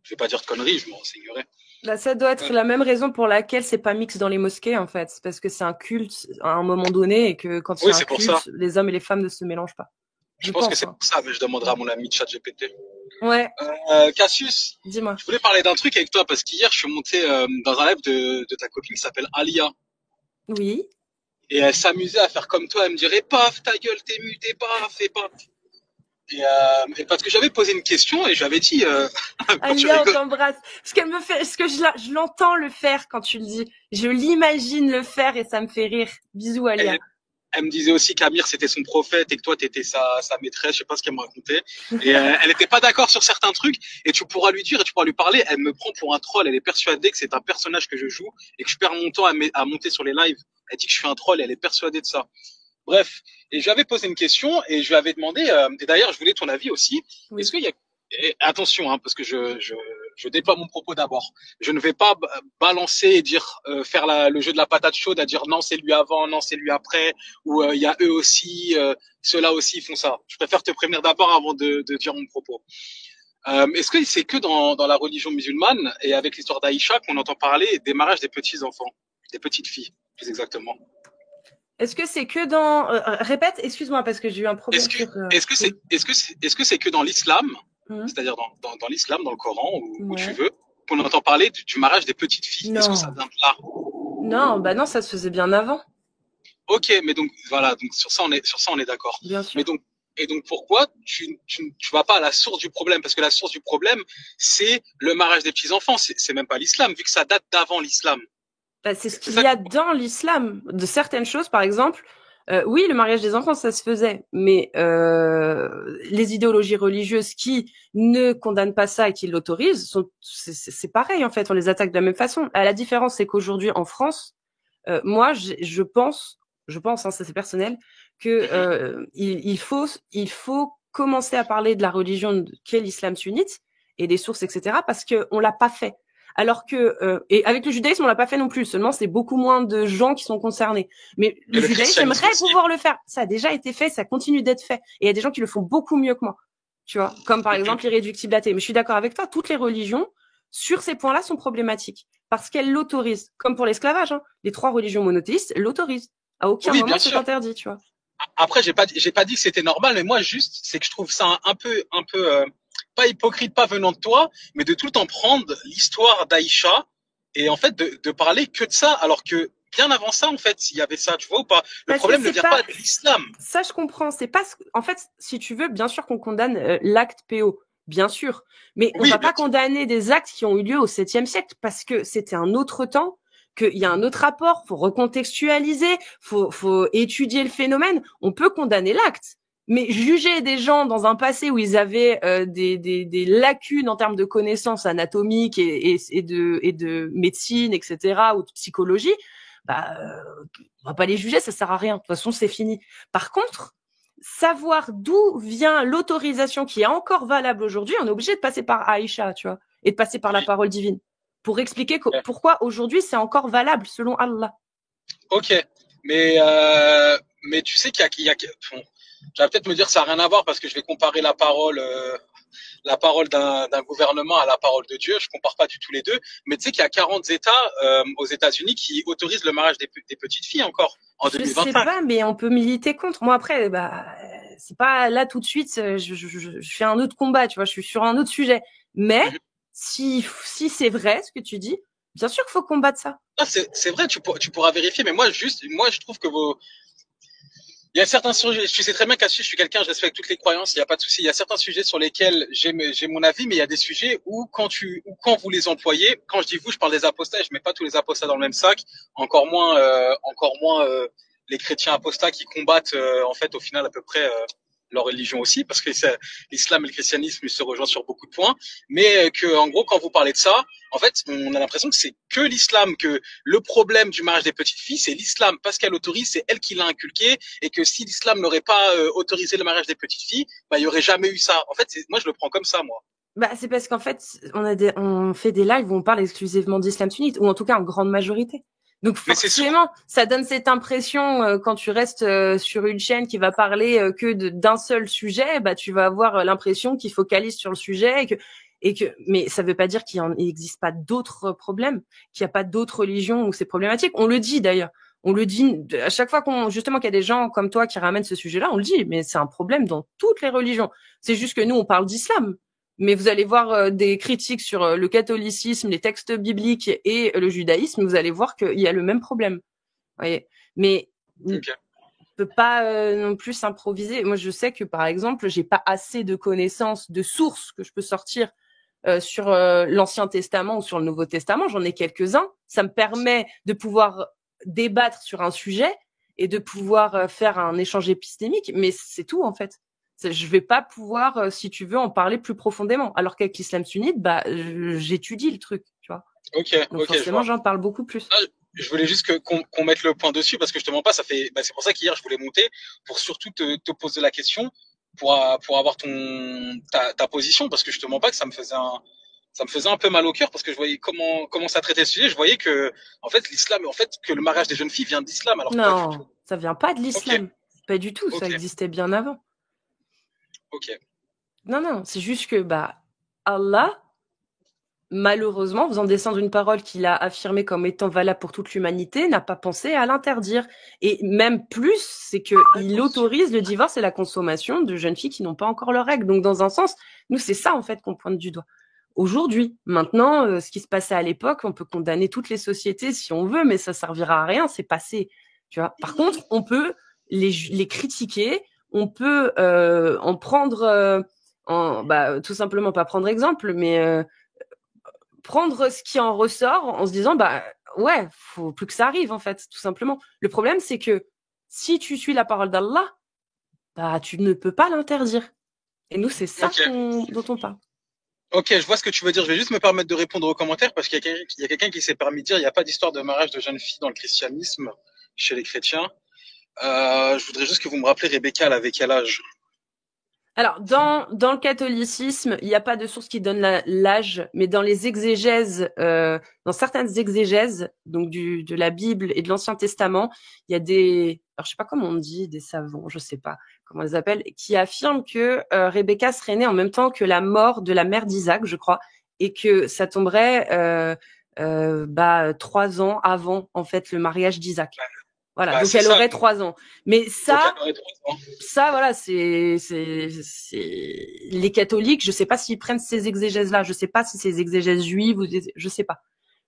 je vais pas dire de conneries, je m'en renseignerai. Bah, ça doit être la même raison pour laquelle c'est pas mix dans les mosquées, en fait. C'est parce que c'est un culte à un moment donné et que quand il y Oui, a un c'est pour ça. culte, les hommes et les femmes ne se mélangent pas. Je Je pense que pense, c'est hein. pour ça, mais je demanderai à mon ami ChatGPT. Ouais, Cassius, dis-moi. je voulais parler d'un truc avec toi parce qu'hier je suis monté dans un live de ta copine qui s'appelle Alia Oui. et elle s'amusait à faire comme toi, elle me dirait paf ta gueule t'es muté paf et paf et parce que j'avais posé une question et j'avais dit quand tu Alia, on rigoles, t'embrasse. Ce qu'elle me fait, ce que je l'entends le faire quand tu le dis. Je l'imagine le faire et ça me fait rire. Bisous, Alia. elle, elle me disait aussi qu'Amir c'était son prophète et que toi t'étais sa maîtresse, je sais pas ce qu'elle me racontait et elle était pas d'accord sur certains trucs et tu pourras lui dire et tu pourras lui parler, elle me prend pour un troll, elle est persuadée que c'est un personnage que je joue et que je perds mon temps à monter sur les lives. Elle dit que je suis un troll, elle est persuadée de ça. Bref, et je lui avais posé une question et je lui avais demandé, et d'ailleurs je voulais ton avis aussi, est-ce Oui. qu'il y a, et attention, hein, parce que je déploie mon propos d'abord, je ne vais pas balancer et dire, faire le jeu de la patate chaude, à dire non c'est lui avant, non c'est lui après, ou il y a eux aussi, ceux-là aussi ils font ça. Je préfère te prévenir d'abord avant de dire mon propos. Est-ce que c'est que dans la religion musulmane et avec l'histoire d'Aïcha qu'on entend parler des mariages des petits enfants, des petites filles, plus exactement? Est-ce que c'est que dans... répète, excuse-moi, parce que j'ai eu un problème Est-ce que sur... est-ce que oui. est-ce que c'est que dans l'islam, Mhm. c'est-à-dire dans l'islam, dans le Coran, où tu Ouais. veux, qu'on entend parler du mariage des petites filles? Est-ce que ça Non. vient de là? Non, bah non, ça se faisait bien avant, Ok, mais donc voilà, donc sur ça on est d'accord. bien Mais sûr. donc et donc pourquoi tu vas pas à la source du problème? Parce que la source du problème, c'est le mariage des petits enfants. C'est même pas l'islam, vu que ça date d'avant l'islam. Bah, c'est ce C'est qu'il ça. y a dans l'islam. De certaines choses, par exemple, oui, le mariage des enfants, ça se faisait, mais les idéologies religieuses qui ne condamnent pas ça et qui l'autorisent, c'est pareil en fait, on les attaque de la même façon. La différence, c'est qu'aujourd'hui en France, moi, je pense, hein, ça c'est personnel, que il faut commencer à parler de la religion qu'est l'islam sunnite et des sources, etc., parce que on l'a pas fait. Alors que et avec le judaïsme, on l'a pas fait non plus. Seulement, c'est beaucoup moins de gens qui sont concernés. Mais le Et le judaïsme, christianisme j'aimerais aussi. pouvoir le faire. Ça a déjà été fait, ça continue d'être fait. Et il y a des gens qui le font beaucoup mieux que moi. Tu vois, comme par exemple l'irréductible athée. Mais je suis d'accord avec toi, toutes les religions, sur ces points-là, sont problématiques. Parce qu'elles l'autorisent. Comme pour l'esclavage, hein. Les 3 religions monothéistes l'autorisent. À aucun Oui, moment, bien c'est sûr. interdit, tu vois. Après, j'ai pas dit que c'était normal, mais moi juste, c'est que je trouve ça un peu pas hypocrite, pas venant de toi, mais de tout le temps prendre l'histoire d'Aïcha et en fait de parler que de ça, alors que bien avant ça, en fait, il y avait ça, tu vois ou pas? Le Parce que problème ne c'est vient pas, pas de l'islam. ça je comprends, c'est pas, en fait, si tu veux, bien sûr qu'on condamne l'acte PO, bien sûr, mais on Oui, va bien pas sûr. condamner des actes qui ont eu lieu au 7e siècle parce que c'était un autre temps, qu'il y a un autre rapport, faut recontextualiser, faut étudier le phénomène. On peut condamner l'acte, mais juger des gens dans un passé où ils avaient des lacunes en termes de connaissances anatomiques et de médecine, etc., ou de psychologie, bah, on va pas les juger, ça sert à rien. De toute façon, c'est fini. Par contre, savoir d'où vient l'autorisation qui est encore valable aujourd'hui, on est obligé de passer par Aïcha, tu vois, et de passer par la Oui. parole divine pour expliquer pourquoi aujourd'hui c'est encore valable selon Allah. Ok, mais tu sais bon, tu vas peut-être me dire que ça n'a rien à voir parce que je vais comparer la parole d'un gouvernement à la parole de Dieu. Je compare pas du tout les deux, mais tu sais qu'il y a 40 États aux États-Unis qui autorisent le mariage des petites filles encore en Je sais 2025. pas, mais on peut militer contre. Moi après, bah, c'est pas là tout de suite. Je fais un autre combat, tu vois. Je suis sur un autre sujet. Mais Mhm. si c'est vrai ce que tu dis, bien sûr qu'il faut combattre ça. Ah, c'est vrai, tu pourras vérifier, mais moi je trouve que il y a certains sujets, tu sais très bien qu'à-dessus, je suis quelqu'un, je respecte toutes les croyances, il n'y a pas de souci. Il y a certains sujets sur lesquels j'ai mon avis, mais il y a des sujets où quand vous les employez, quand je dis vous, je parle des apostats, je mets pas tous les apostats dans le même sac, encore moins les chrétiens apostats qui combattent, en fait, au final, à peu près, leur religion aussi, parce que l'islam et le christianisme ils se rejoignent sur beaucoup de points, mais que en gros quand vous parlez de ça, en fait on a l'impression que c'est que l'islam, que le problème du mariage des petites filles c'est l'islam, parce qu'elle autorise, c'est elle qui l'a inculqué, et que si l'islam n'aurait pas autorisé le mariage des petites filles, bah il y aurait jamais eu ça. En fait moi je le prends comme ça moi. Bah, c'est parce qu'en fait, on fait des lives où on parle exclusivement d'islam sunnite, ou en tout cas en grande majorité. Donc Mais c'est forcément, ça donne cette impression quand tu restes sur une chaîne qui va parler que d'un seul sujet, bah tu vas avoir l'impression qu'il focalise sur le sujet mais ça veut pas dire qu'il n'existe pas d'autres problèmes, qu'il n'y a pas d'autres religions où c'est problématique. On le dit d'ailleurs. On le dit à chaque fois justement qu'il y a des gens comme toi qui ramènent ce sujet-là, on le dit, mais c'est un problème dans toutes les religions. C'est juste que nous, on parle d'islam. Mais vous allez voir des critiques sur le catholicisme, les textes bibliques et le judaïsme, vous allez voir qu'il y a le même problème. Vous voyez. Mais Okay. on peut pas non plus s'improviser. Moi, je sais que, par exemple, j'ai pas assez de connaissances, de sources que je peux sortir sur l'Ancien Testament ou sur le Nouveau Testament. J'en ai quelques-uns. Ça me permet de pouvoir débattre sur un sujet et de pouvoir faire un échange épistémique, mais c'est tout, en fait. Je vais pas pouvoir, si tu veux, en parler plus profondément. Alors qu'avec l'islam sunnite, bah, j'étudie le truc, tu vois. Ok, Donc ok, forcément, j'en parle beaucoup plus. Je voulais juste qu'on mette le point dessus parce que je te mens pas, c'est pour ça qu'hier je voulais monter pour surtout te poser la question pour avoir ta position, parce que je te mens pas que ça me faisait un peu mal au cœur, parce que je voyais comment ça traitait le sujet. Je voyais que en fait l'islam, en fait que le mariage des jeunes filles vient d'islam, alors pas du tout. Non, ça vient pas de l'islam. Ok. Pas du tout, ça Ok. existait bien avant. Ok. Non, c'est juste que bah Allah, malheureusement, faisant descendre une parole qu'il a affirmée comme étant valable pour toute l'humanité, n'a pas pensé à l'interdire. Et même plus, c'est qu'il autorise le divorce et la consommation de jeunes filles qui n'ont pas encore leurs règles. Donc dans un sens, nous c'est ça en fait qu'on pointe du doigt. Aujourd'hui, maintenant, ce qui se passait à l'époque, on peut condamner toutes les sociétés si on veut, mais ça servira à rien, c'est passé. Tu vois. Par contre, on peut les critiquer, on peut en prendre, tout simplement pas prendre exemple, mais prendre ce qui en ressort en se disant bah ouais, faut plus que ça arrive en fait, tout simplement. Le problème c'est que si tu suis la parole d'Allah, bah tu ne peux pas l'interdire. Et nous c'est ça dont on parle. Ok, je vois ce que tu veux dire. Je vais juste me permettre de répondre aux commentaires parce qu'il y a quelqu'un qui s'est permis de dire il n'y a pas d'histoire de mariage de jeunes filles dans le christianisme chez les chrétiens. Je voudrais juste que vous me rappelez, Rebecca, elle avait quel âge? Alors, dans le catholicisme, il n'y a pas de source qui donne l'âge, mais dans les exégèses, dans certaines exégèses, donc de la Bible et de l'Ancien Testament, il y a alors je sais pas comment on dit, des savants, je sais pas comment on les appelle, qui affirment que Rebecca serait née en même temps que la mort de la mère d'Isaac, je crois, et que ça tomberait 3 ans avant, en fait, le mariage d'Isaac. Voilà, donc elle aurait 3 ans. Mais ça, voilà, c'est les catholiques. Je sais pas s'ils prennent ces exégèses-là. Je sais pas si c'est des exégèses juives ou je sais pas.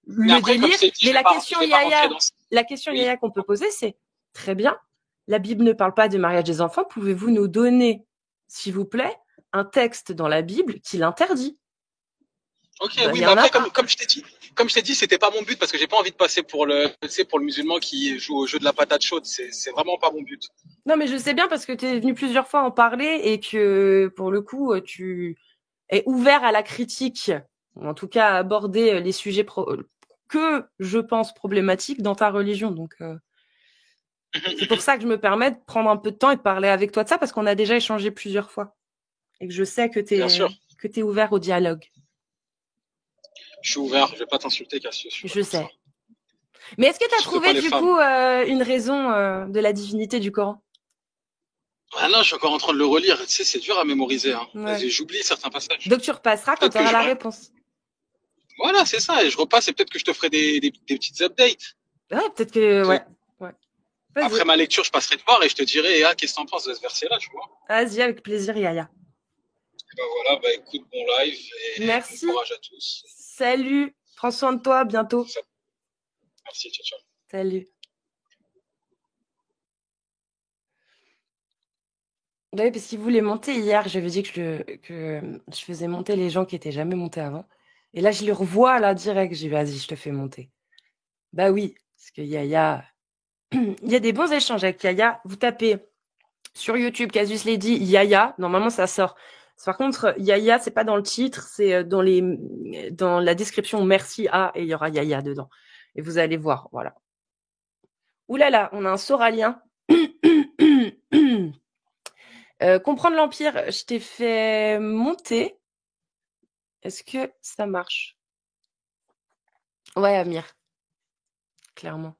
Le délire. Mais la question Yaya qu'on peut poser, c'est très bien. La Bible ne parle pas de mariage des enfants. Pouvez-vous nous donner, s'il vous plaît, un texte dans la Bible qui l'interdit? Ok, oui, mais après, comme je t'ai dit, c'était pas mon but parce que j'ai pas envie de passer pour le musulman qui joue au jeu de la patate chaude. C'est vraiment pas mon but. Non, mais je sais bien parce que tu es venu plusieurs fois en parler et que pour le coup, tu es ouvert à la critique, ou en tout cas à aborder les sujets que je pense problématiques dans ta religion. Donc, c'est pour ça que je me permets de prendre un peu de temps et de parler avec toi de ça parce qu'on a déjà échangé plusieurs fois et que je sais que tu es ouvert au dialogue. Je suis ouvert, je vais pas t'insulter, Cassius. Je sais. Mais est-ce que tu as trouvé du coup une raison de la divinité du Coran? Ah non, je suis encore en train de le relire. Tu sais, c'est dur à mémoriser. Hein. Ouais. J'oublie certains passages. Donc tu repasseras quand tu auras la réponse. Voilà, c'est ça. Et je repasse et peut-être que je te ferai des petites updates. Ouais, peut-être que... Ouais. Après ma lecture, je passerai te voir et je te dirai qu'est-ce que t'en penses de ce verset-là, tu vois. Vas-y, avec plaisir, Yaya. Ben voilà, écoute, bon live et merci. Bon courage à tous. Salut, prends soin de toi, à bientôt. Merci, ciao, ciao. Salut. Oui, parce qu'il voulait monter hier. J'avais dit que je faisais monter les gens qui n'étaient jamais montés avant. Et là, je les revois là direct. J'ai dit, vas-y, je te fais monter. Bah oui, parce que Yaya... Il y a des bons échanges avec Yaya. Vous tapez Sur YouTube, Casus l'a dit, Yaya, normalement ça sort. Par contre, Yaya, c'est pas dans le titre, c'est dans la description merci à, et il y aura Yaya dedans. Et vous allez voir, voilà. Ouh là là, on a un Soralien. Comprendre l'Empire, je t'ai fait monter. Est-ce que ça marche? Ouais, Amir. Clairement.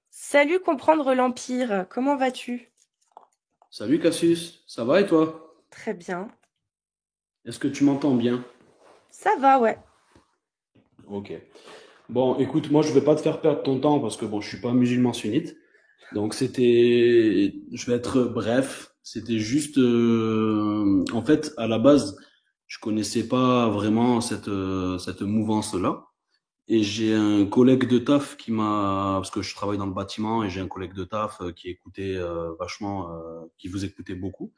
Salut, comprendre l'Empire. Comment vas-tu? Salut Cassius, ça va et toi? Très bien. Est-ce que tu m'entends bien? Ça va, ouais. Ok. Bon, écoute, moi je vais pas te faire perdre ton temps parce que bon, je suis pas musulman sunnite. Donc je vais être bref. C'était juste, en fait, à la base, je connaissais pas vraiment cette mouvance-là. Et j'ai un collègue de taf parce que je travaille dans le bâtiment et j'ai un collègue de taf qui écoutait vachement, qui vous écoutait beaucoup.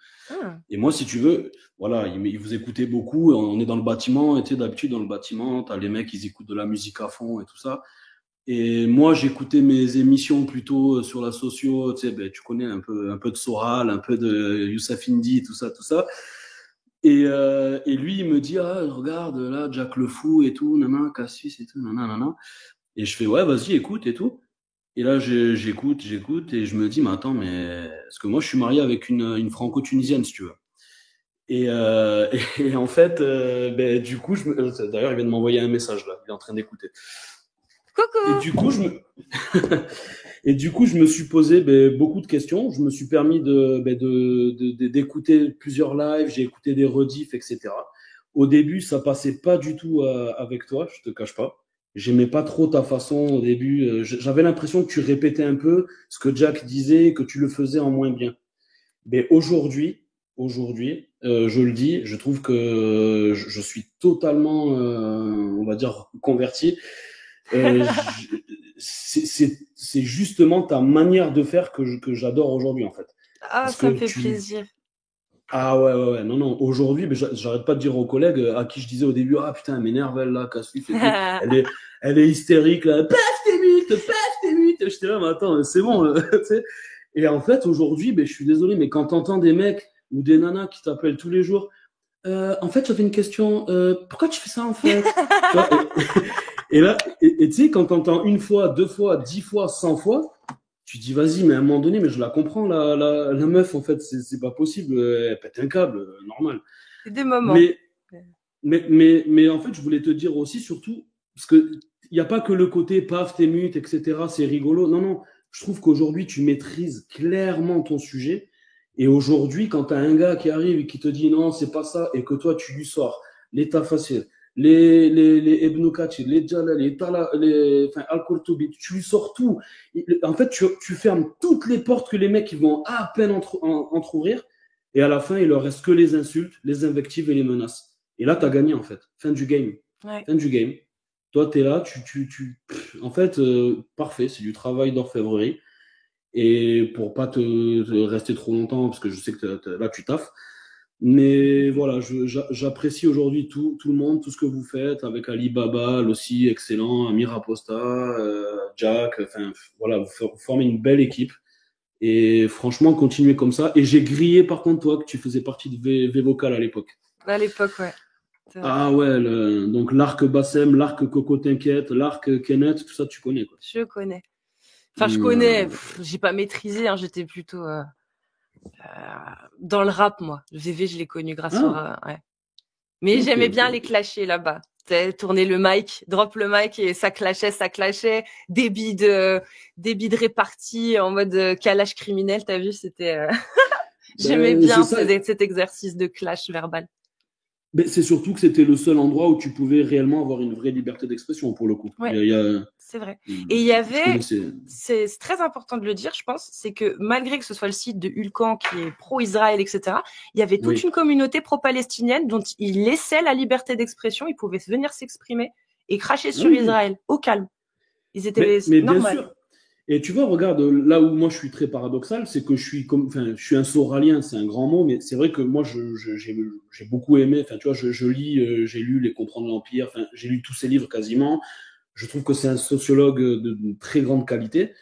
Et moi, si tu veux, voilà, il vous écoutait beaucoup. On est dans le bâtiment, et tu sais, d'habitude dans le bâtiment, t'as les mecs, ils écoutent de la musique à fond et tout ça. Et moi, j'écoutais mes émissions plutôt sur la socio, tu sais, ben, tu connais un peu de Soral, un peu de Youssef Indy, tout ça, tout ça. Et lui, il me dit, ah, regarde, là, Jack le Fou et tout, nana, Cassius et tout, nana, nana. Et je fais, ouais, vas-y, écoute et tout. Et là, j'écoute, et je me dis, mais attends, mais parce que moi, je suis marié avec une franco-tunisienne, si tu veux. Et en fait, ben, du coup, d'ailleurs, il vient de m'envoyer un message là, il est en train d'écouter. Coucou. Et du coup, je me suis posé beaucoup de questions. Je me suis permis d'écouter plusieurs lives. J'ai écouté des rediffs, etc. Au début, ça passait pas du tout avec toi, je te cache pas. J'aimais pas trop ta façon au début. J'avais l'impression que tu répétais un peu ce que Jack disait, que tu le faisais en moins bien. Mais aujourd'hui, je le dis, je trouve que je suis totalement, on va dire, converti. C'est justement ta manière de faire que j'adore aujourd'hui, en fait. Ah, Parce ça que me fait plaisir. Ah ouais, non. Aujourd'hui, mais j'arrête pas de dire aux collègues à qui je disais au début, ah putain, elle m'énerve, elle, là, Cassius et tout. Elle est hystérique, là. Paf, tes mythes. J'étais là, mais attends, c'est bon, tu sais. Et en fait, aujourd'hui, je suis désolé, mais quand t'entends des mecs ou des nanas qui t'appellent tous les jours, en fait, j'avais une question, pourquoi tu fais ça, en fait? Tu vois, et là, tu sais, quand t'entends une fois, 2 fois, 10 fois, 100 fois, tu dis, vas-y, mais à un moment donné, mais je la comprends, la meuf, en fait, c'est pas possible, elle pète un câble, normal. C'est des moments. Mais en fait, je voulais te dire aussi, surtout, parce que il n'y a pas que le côté paf, t'es mute, etc., c'est rigolo. Non, je trouve qu'aujourd'hui, tu maîtrises clairement ton sujet. Et aujourd'hui, quand tu as un gars qui arrive et qui te dit non, c'est pas ça, et que toi, tu lui sors l'état facile, les Ibn Kathir, les Jalal, enfin, Al-Qurtubi, tu lui sors tout. En fait, tu fermes toutes les portes que les mecs ils vont à peine entrouvrir. Et à la fin, il leur reste que les insultes, les invectives et les menaces. Et là, tu as gagné, en fait. Fin du game. Ouais. Fin du game. Toi, tu es là, en fait, parfait, c'est du travail d'orfèvrerie. Et pour pas te rester trop longtemps, parce que je sais que là, tu taffes. Mais voilà, j'apprécie aujourd'hui tout le monde, tout ce que vous faites, avec Ali Baba, aussi excellent, Amir Aposta, Jack, enfin, voilà, vous formez une belle équipe. Et franchement, continuez comme ça. Et j'ai grillé, par contre, toi, que tu faisais partie de V-Vocal à l'époque. À l'époque, ouais. Ah ouais, donc l'arc Bassem, l'arc Coco T'inquiète, l'arc Kenneth, tout ça, tu connais, quoi. Je connais. Enfin, je connais. J'ai pas maîtrisé, hein, j'étais plutôt dans le rap, moi. Le VV, je l'ai connu grâce au rap, ouais. Mais j'aimais bien les clasher là-bas. Tourner le mic, drop le mic et ça clashait. Débit de répartie en mode calage criminel, t'as vu, c'était. J'aimais bien cet exercice de clash verbal. Mais c'est surtout que c'était le seul endroit où tu pouvais réellement avoir une vraie liberté d'expression, pour le coup. Ouais, c'est vrai. Et il y avait, c'est très important de le dire, je pense, c'est que malgré que ce soit le site de Hulkan qui est pro-Israël, etc., il y avait toute une communauté pro-palestinienne dont ils laissaient la liberté d'expression, ils pouvaient venir s'exprimer et cracher sur Israël, au calme. Ils étaient mais normal. Bien sûr. Et tu vois, regarde, là où moi je suis très paradoxal, c'est que je suis un soralien, c'est un grand mot, mais c'est vrai que moi j'ai beaucoup aimé, enfin tu vois, j'ai lu Les Comprendre l'Empire, enfin j'ai lu tous ses livres quasiment. Je trouve que c'est un sociologue de très grande qualité,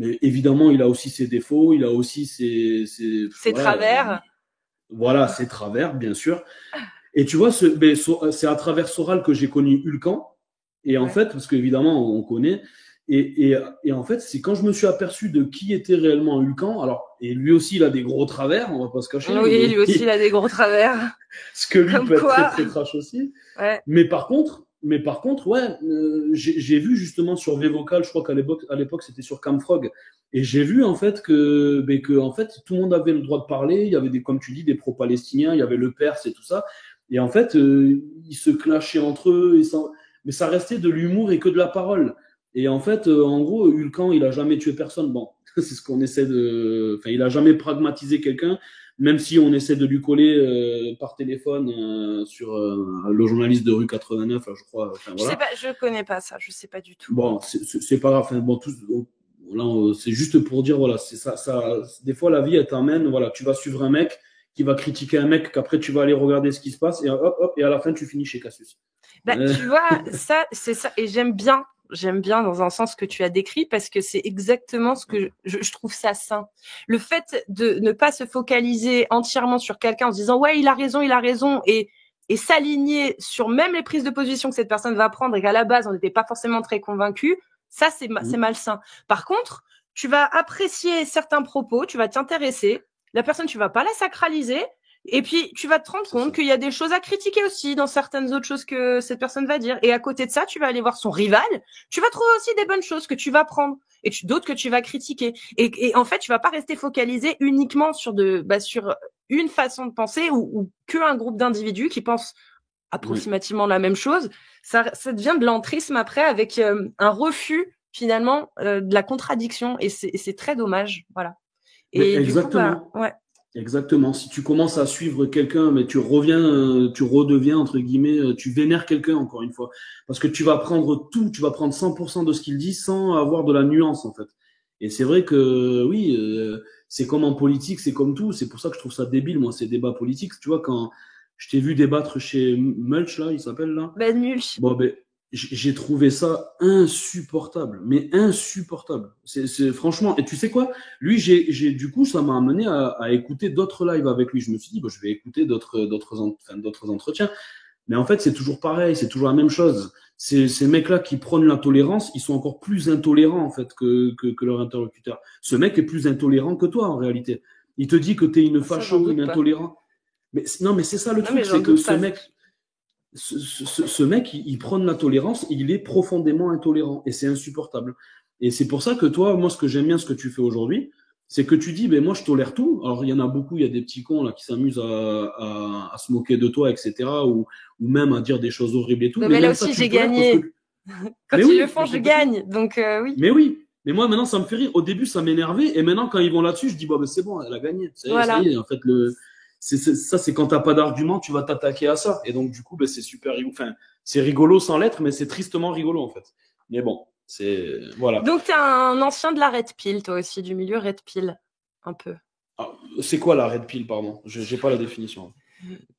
Mais évidemment, il a aussi ses défauts, il a aussi Ses voilà, travers. voilà, ses travers, bien sûr. Et tu vois, c'est à travers Soral que j'ai connu Hulkan. Et en Ouais. fait, parce qu'évidemment, on connaît. Et en fait, c'est quand je me suis aperçu de qui était réellement Hulkan. Alors, et lui aussi, il a des gros travers, on va pas se cacher. Oui, lui aussi, il a des gros travers. Ce que lui Comme peut être quoi. très, très trash aussi. Ouais. Mais par contre, ouais, j'ai vu justement sur V-Vocal, je crois qu'à l'époque, c'était sur Camfrog. Et j'ai vu en fait que en fait, tout le monde avait le droit de parler. Il y avait comme tu dis, des pro-palestiniens, il y avait le Perse et tout ça. Et en fait, ils se clashaient entre eux. Mais ça restait de l'humour et que de la parole. Et en fait, en gros, Hulkan, il a jamais tué personne. Bon, c'est ce qu'on essaie de. Enfin, il a jamais pragmatisé quelqu'un, même si on essaie de lui coller par téléphone sur le journaliste de rue 89, là, je crois. Enfin, Je voilà. sais pas, je connais pas ça, je sais pas du tout. Bon, c'est pas grave. Enfin, bon, là, c'est juste pour dire, voilà, c'est ça. Des fois, la vie, elle t'emmène. Voilà, tu vas suivre un mec qui va critiquer un mec, qu'après tu vas aller regarder ce qui se passe, et hop, hop, et à la fin, tu finis chez Cassius. Bah, tu vois, ça, c'est ça, et j'aime bien dans un sens ce que tu as décrit parce que c'est exactement ce que je trouve ça sain. Le fait de ne pas se focaliser entièrement sur quelqu'un en se disant ouais, il a raison et s'aligner sur même les prises de position que cette personne va prendre et qu'à la base on n'était pas forcément très convaincu, ça c'est malsain. Par contre, tu vas apprécier certains propos, tu vas t'intéresser, la personne tu vas pas la sacraliser. Et puis, tu vas te rendre compte qu'il y a des choses à critiquer aussi dans certaines autres choses que cette personne va dire. Et à côté de ça, tu vas aller voir son rival. Tu vas trouver aussi des bonnes choses que tu vas prendre et d'autres que tu vas critiquer. Et en fait, tu vas pas rester focalisé uniquement sur sur une façon de penser ou qu'un groupe d'individus qui pensent approximativement la même chose. Ça devient de l'entrisme après avec un refus finalement de la contradiction. Et c'est très dommage. Voilà. Et exactement. Du coup, ouais. Exactement. Si tu commences à suivre quelqu'un, mais tu redeviens, entre guillemets, tu vénères quelqu'un, encore une fois. Parce que tu vas prendre tout, tu vas prendre 100% de ce qu'il dit sans avoir de la nuance, en fait. Et c'est vrai que, oui, c'est comme en politique, c'est comme tout. C'est pour ça que je trouve ça débile, moi, ces débats politiques. Tu vois, quand je t'ai vu débattre chez Mulch, là, il s'appelle, là. Ben, Mulch. Bon, j'ai trouvé ça insupportable, mais insupportable. C'est franchement. Et tu sais quoi? Lui, du coup, ça m'a amené à écouter d'autres lives avec lui. Je me suis dit, je vais écouter d'autres entretiens. Mais en fait, c'est toujours pareil, c'est toujours la même chose. Ces mecs-là qui prônent l'intolérance, ils sont encore plus intolérants en fait que leur interlocuteur. Ce mec est plus intolérant que toi en réalité. Il te dit que t'es une facho, une intolérante. Mais non, mais c'est ça le truc, c'est que ce mec. Ce mec, il prône la tolérance, il est profondément intolérant et c'est insupportable. Et c'est pour ça que toi, moi, ce que j'aime bien, ce que tu fais aujourd'hui, c'est que tu dis, moi, je tolère tout. Alors, il y en a beaucoup, il y a des petits cons là qui s'amusent à se moquer de toi, etc., ou même à dire des choses horribles et tout. Mais là aussi, j'ai gagné. Quand ils le font, je gagne. Donc, oui. Mais oui. Mais moi, maintenant, ça me fait rire. Au début, ça m'énervait. Et maintenant, quand ils vont là-dessus, je dis, c'est bon, elle a gagné. Voilà. Ça y est, en fait, ça, c'est quand t'as pas d'argument, tu vas t'attaquer à ça. Et donc, du coup, c'est super rigolo. Enfin, c'est rigolo sans l'être, mais c'est tristement rigolo, en fait. Mais bon, voilà. Donc, t'es un ancien de la Red Pill, toi aussi, du milieu Red Pill, un peu. Ah, c'est quoi la Red Pill, pardon? J'ai pas la définition.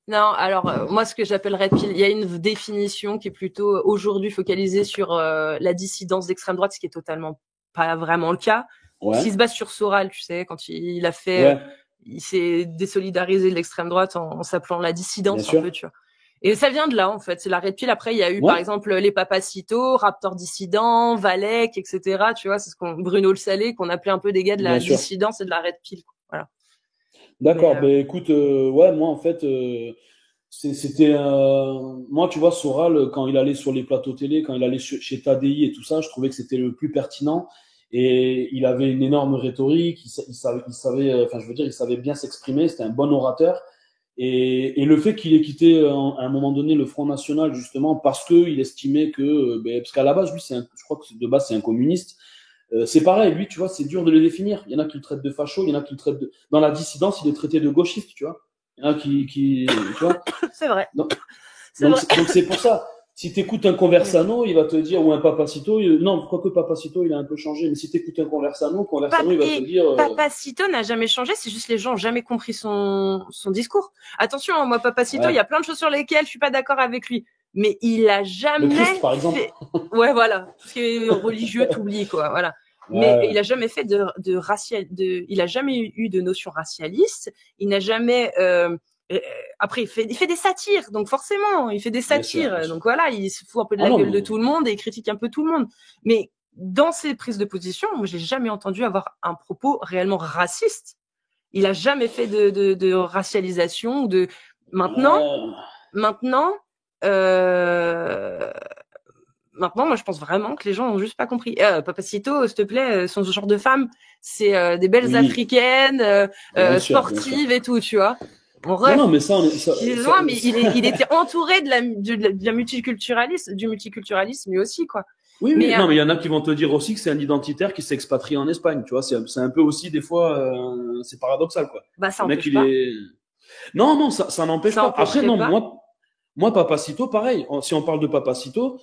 Non, alors, moi, ce que j'appelle Red Pill, il y a une définition qui est plutôt aujourd'hui focalisée sur la dissidence d'extrême droite, ce qui est totalement pas vraiment le cas. Ouais. Qui se base sur Soral, tu sais, quand il a fait... Ouais. Il s'est désolidariser de l'extrême droite en s'appelant la dissidence un peu, tu vois. Et ça vient de là, en fait. C'est la Red Pill. Après, il y a eu, par exemple, les Papacitos, Raptor Dissident, Valek, etc. Tu vois, c'est Bruno Le Salé, qu'on appelait un peu des gars de la dissidence et de la Red Pill. Voilà. D'accord. Écoute, moi, en fait, c'était moi, tu vois, Soral, quand il allait sur les plateaux télé, quand il allait chez Tadi et tout ça, je trouvais que c'était le plus pertinent. Et il avait une énorme rhétorique, il savait bien s'exprimer, c'était un bon orateur. Et le fait qu'il ait quitté à un moment donné le Front National, justement, parce qu'il estimait parce qu'à la base, lui, je crois que de base, c'est un communiste. C'est pareil, lui, tu vois, c'est dur de le définir. Il y en a qui le traitent de facho, il y en a qui le traitent dans la dissidence, il est traité de gauchiste, tu vois. Il y en a qui tu vois. C'est vrai. Donc c'est pour ça. Si t'écoutes un Conversano, il va te dire, ou un Papacito, non, quoique Papacito, il a un peu changé, mais si t'écoutes un Conversano, il va te dire... Papacito n'a jamais changé, c'est juste les gens ont jamais compris son discours. Attention, moi, Papacito, il y a plein de choses sur lesquelles je suis pas d'accord avec lui. Mais il a jamais le Christ, par exemple. Ouais, voilà. Tout ce qui est religieux, t'oublies, quoi, voilà. Mais Ouais. il a jamais fait il a jamais eu de notion racialiste. Il n'a jamais, après, il fait des satires, donc forcément, il fait des Bien sûr, satires. bien sûr. Donc voilà, il se fout un peu de Ah la non, gueule de mais tout le monde et il critique un peu tout le monde. Mais dans ses prises de position, moi, je l'ai jamais entendu avoir un propos réellement raciste. Il a jamais fait de racialisation ou de. Maintenant, euh, maintenant, moi, je pense vraiment que les gens ont juste pas compris. Papacito, s'il te plaît, son genre de femme, c'est des belles oui, africaines, bien sûr, bien sûr. sportives et tout, tu vois. Mon Non, non, ref, mais ça, il est loin, mais il était entouré de la multiculturalisme, du multiculturalisme lui aussi, quoi. oui, Mais oui. Non, mais il y en a qui vont te dire aussi que c'est un identitaire qui s'expatrie en Espagne, tu vois. C'est un peu aussi, des fois, c'est paradoxal, quoi. bah, ça Le mec, empêche il pas. est. Non, non, ça n'empêche Ça pas. Après, empêcherait non, pas. moi, Papacito, pareil. Si on parle de Papacito,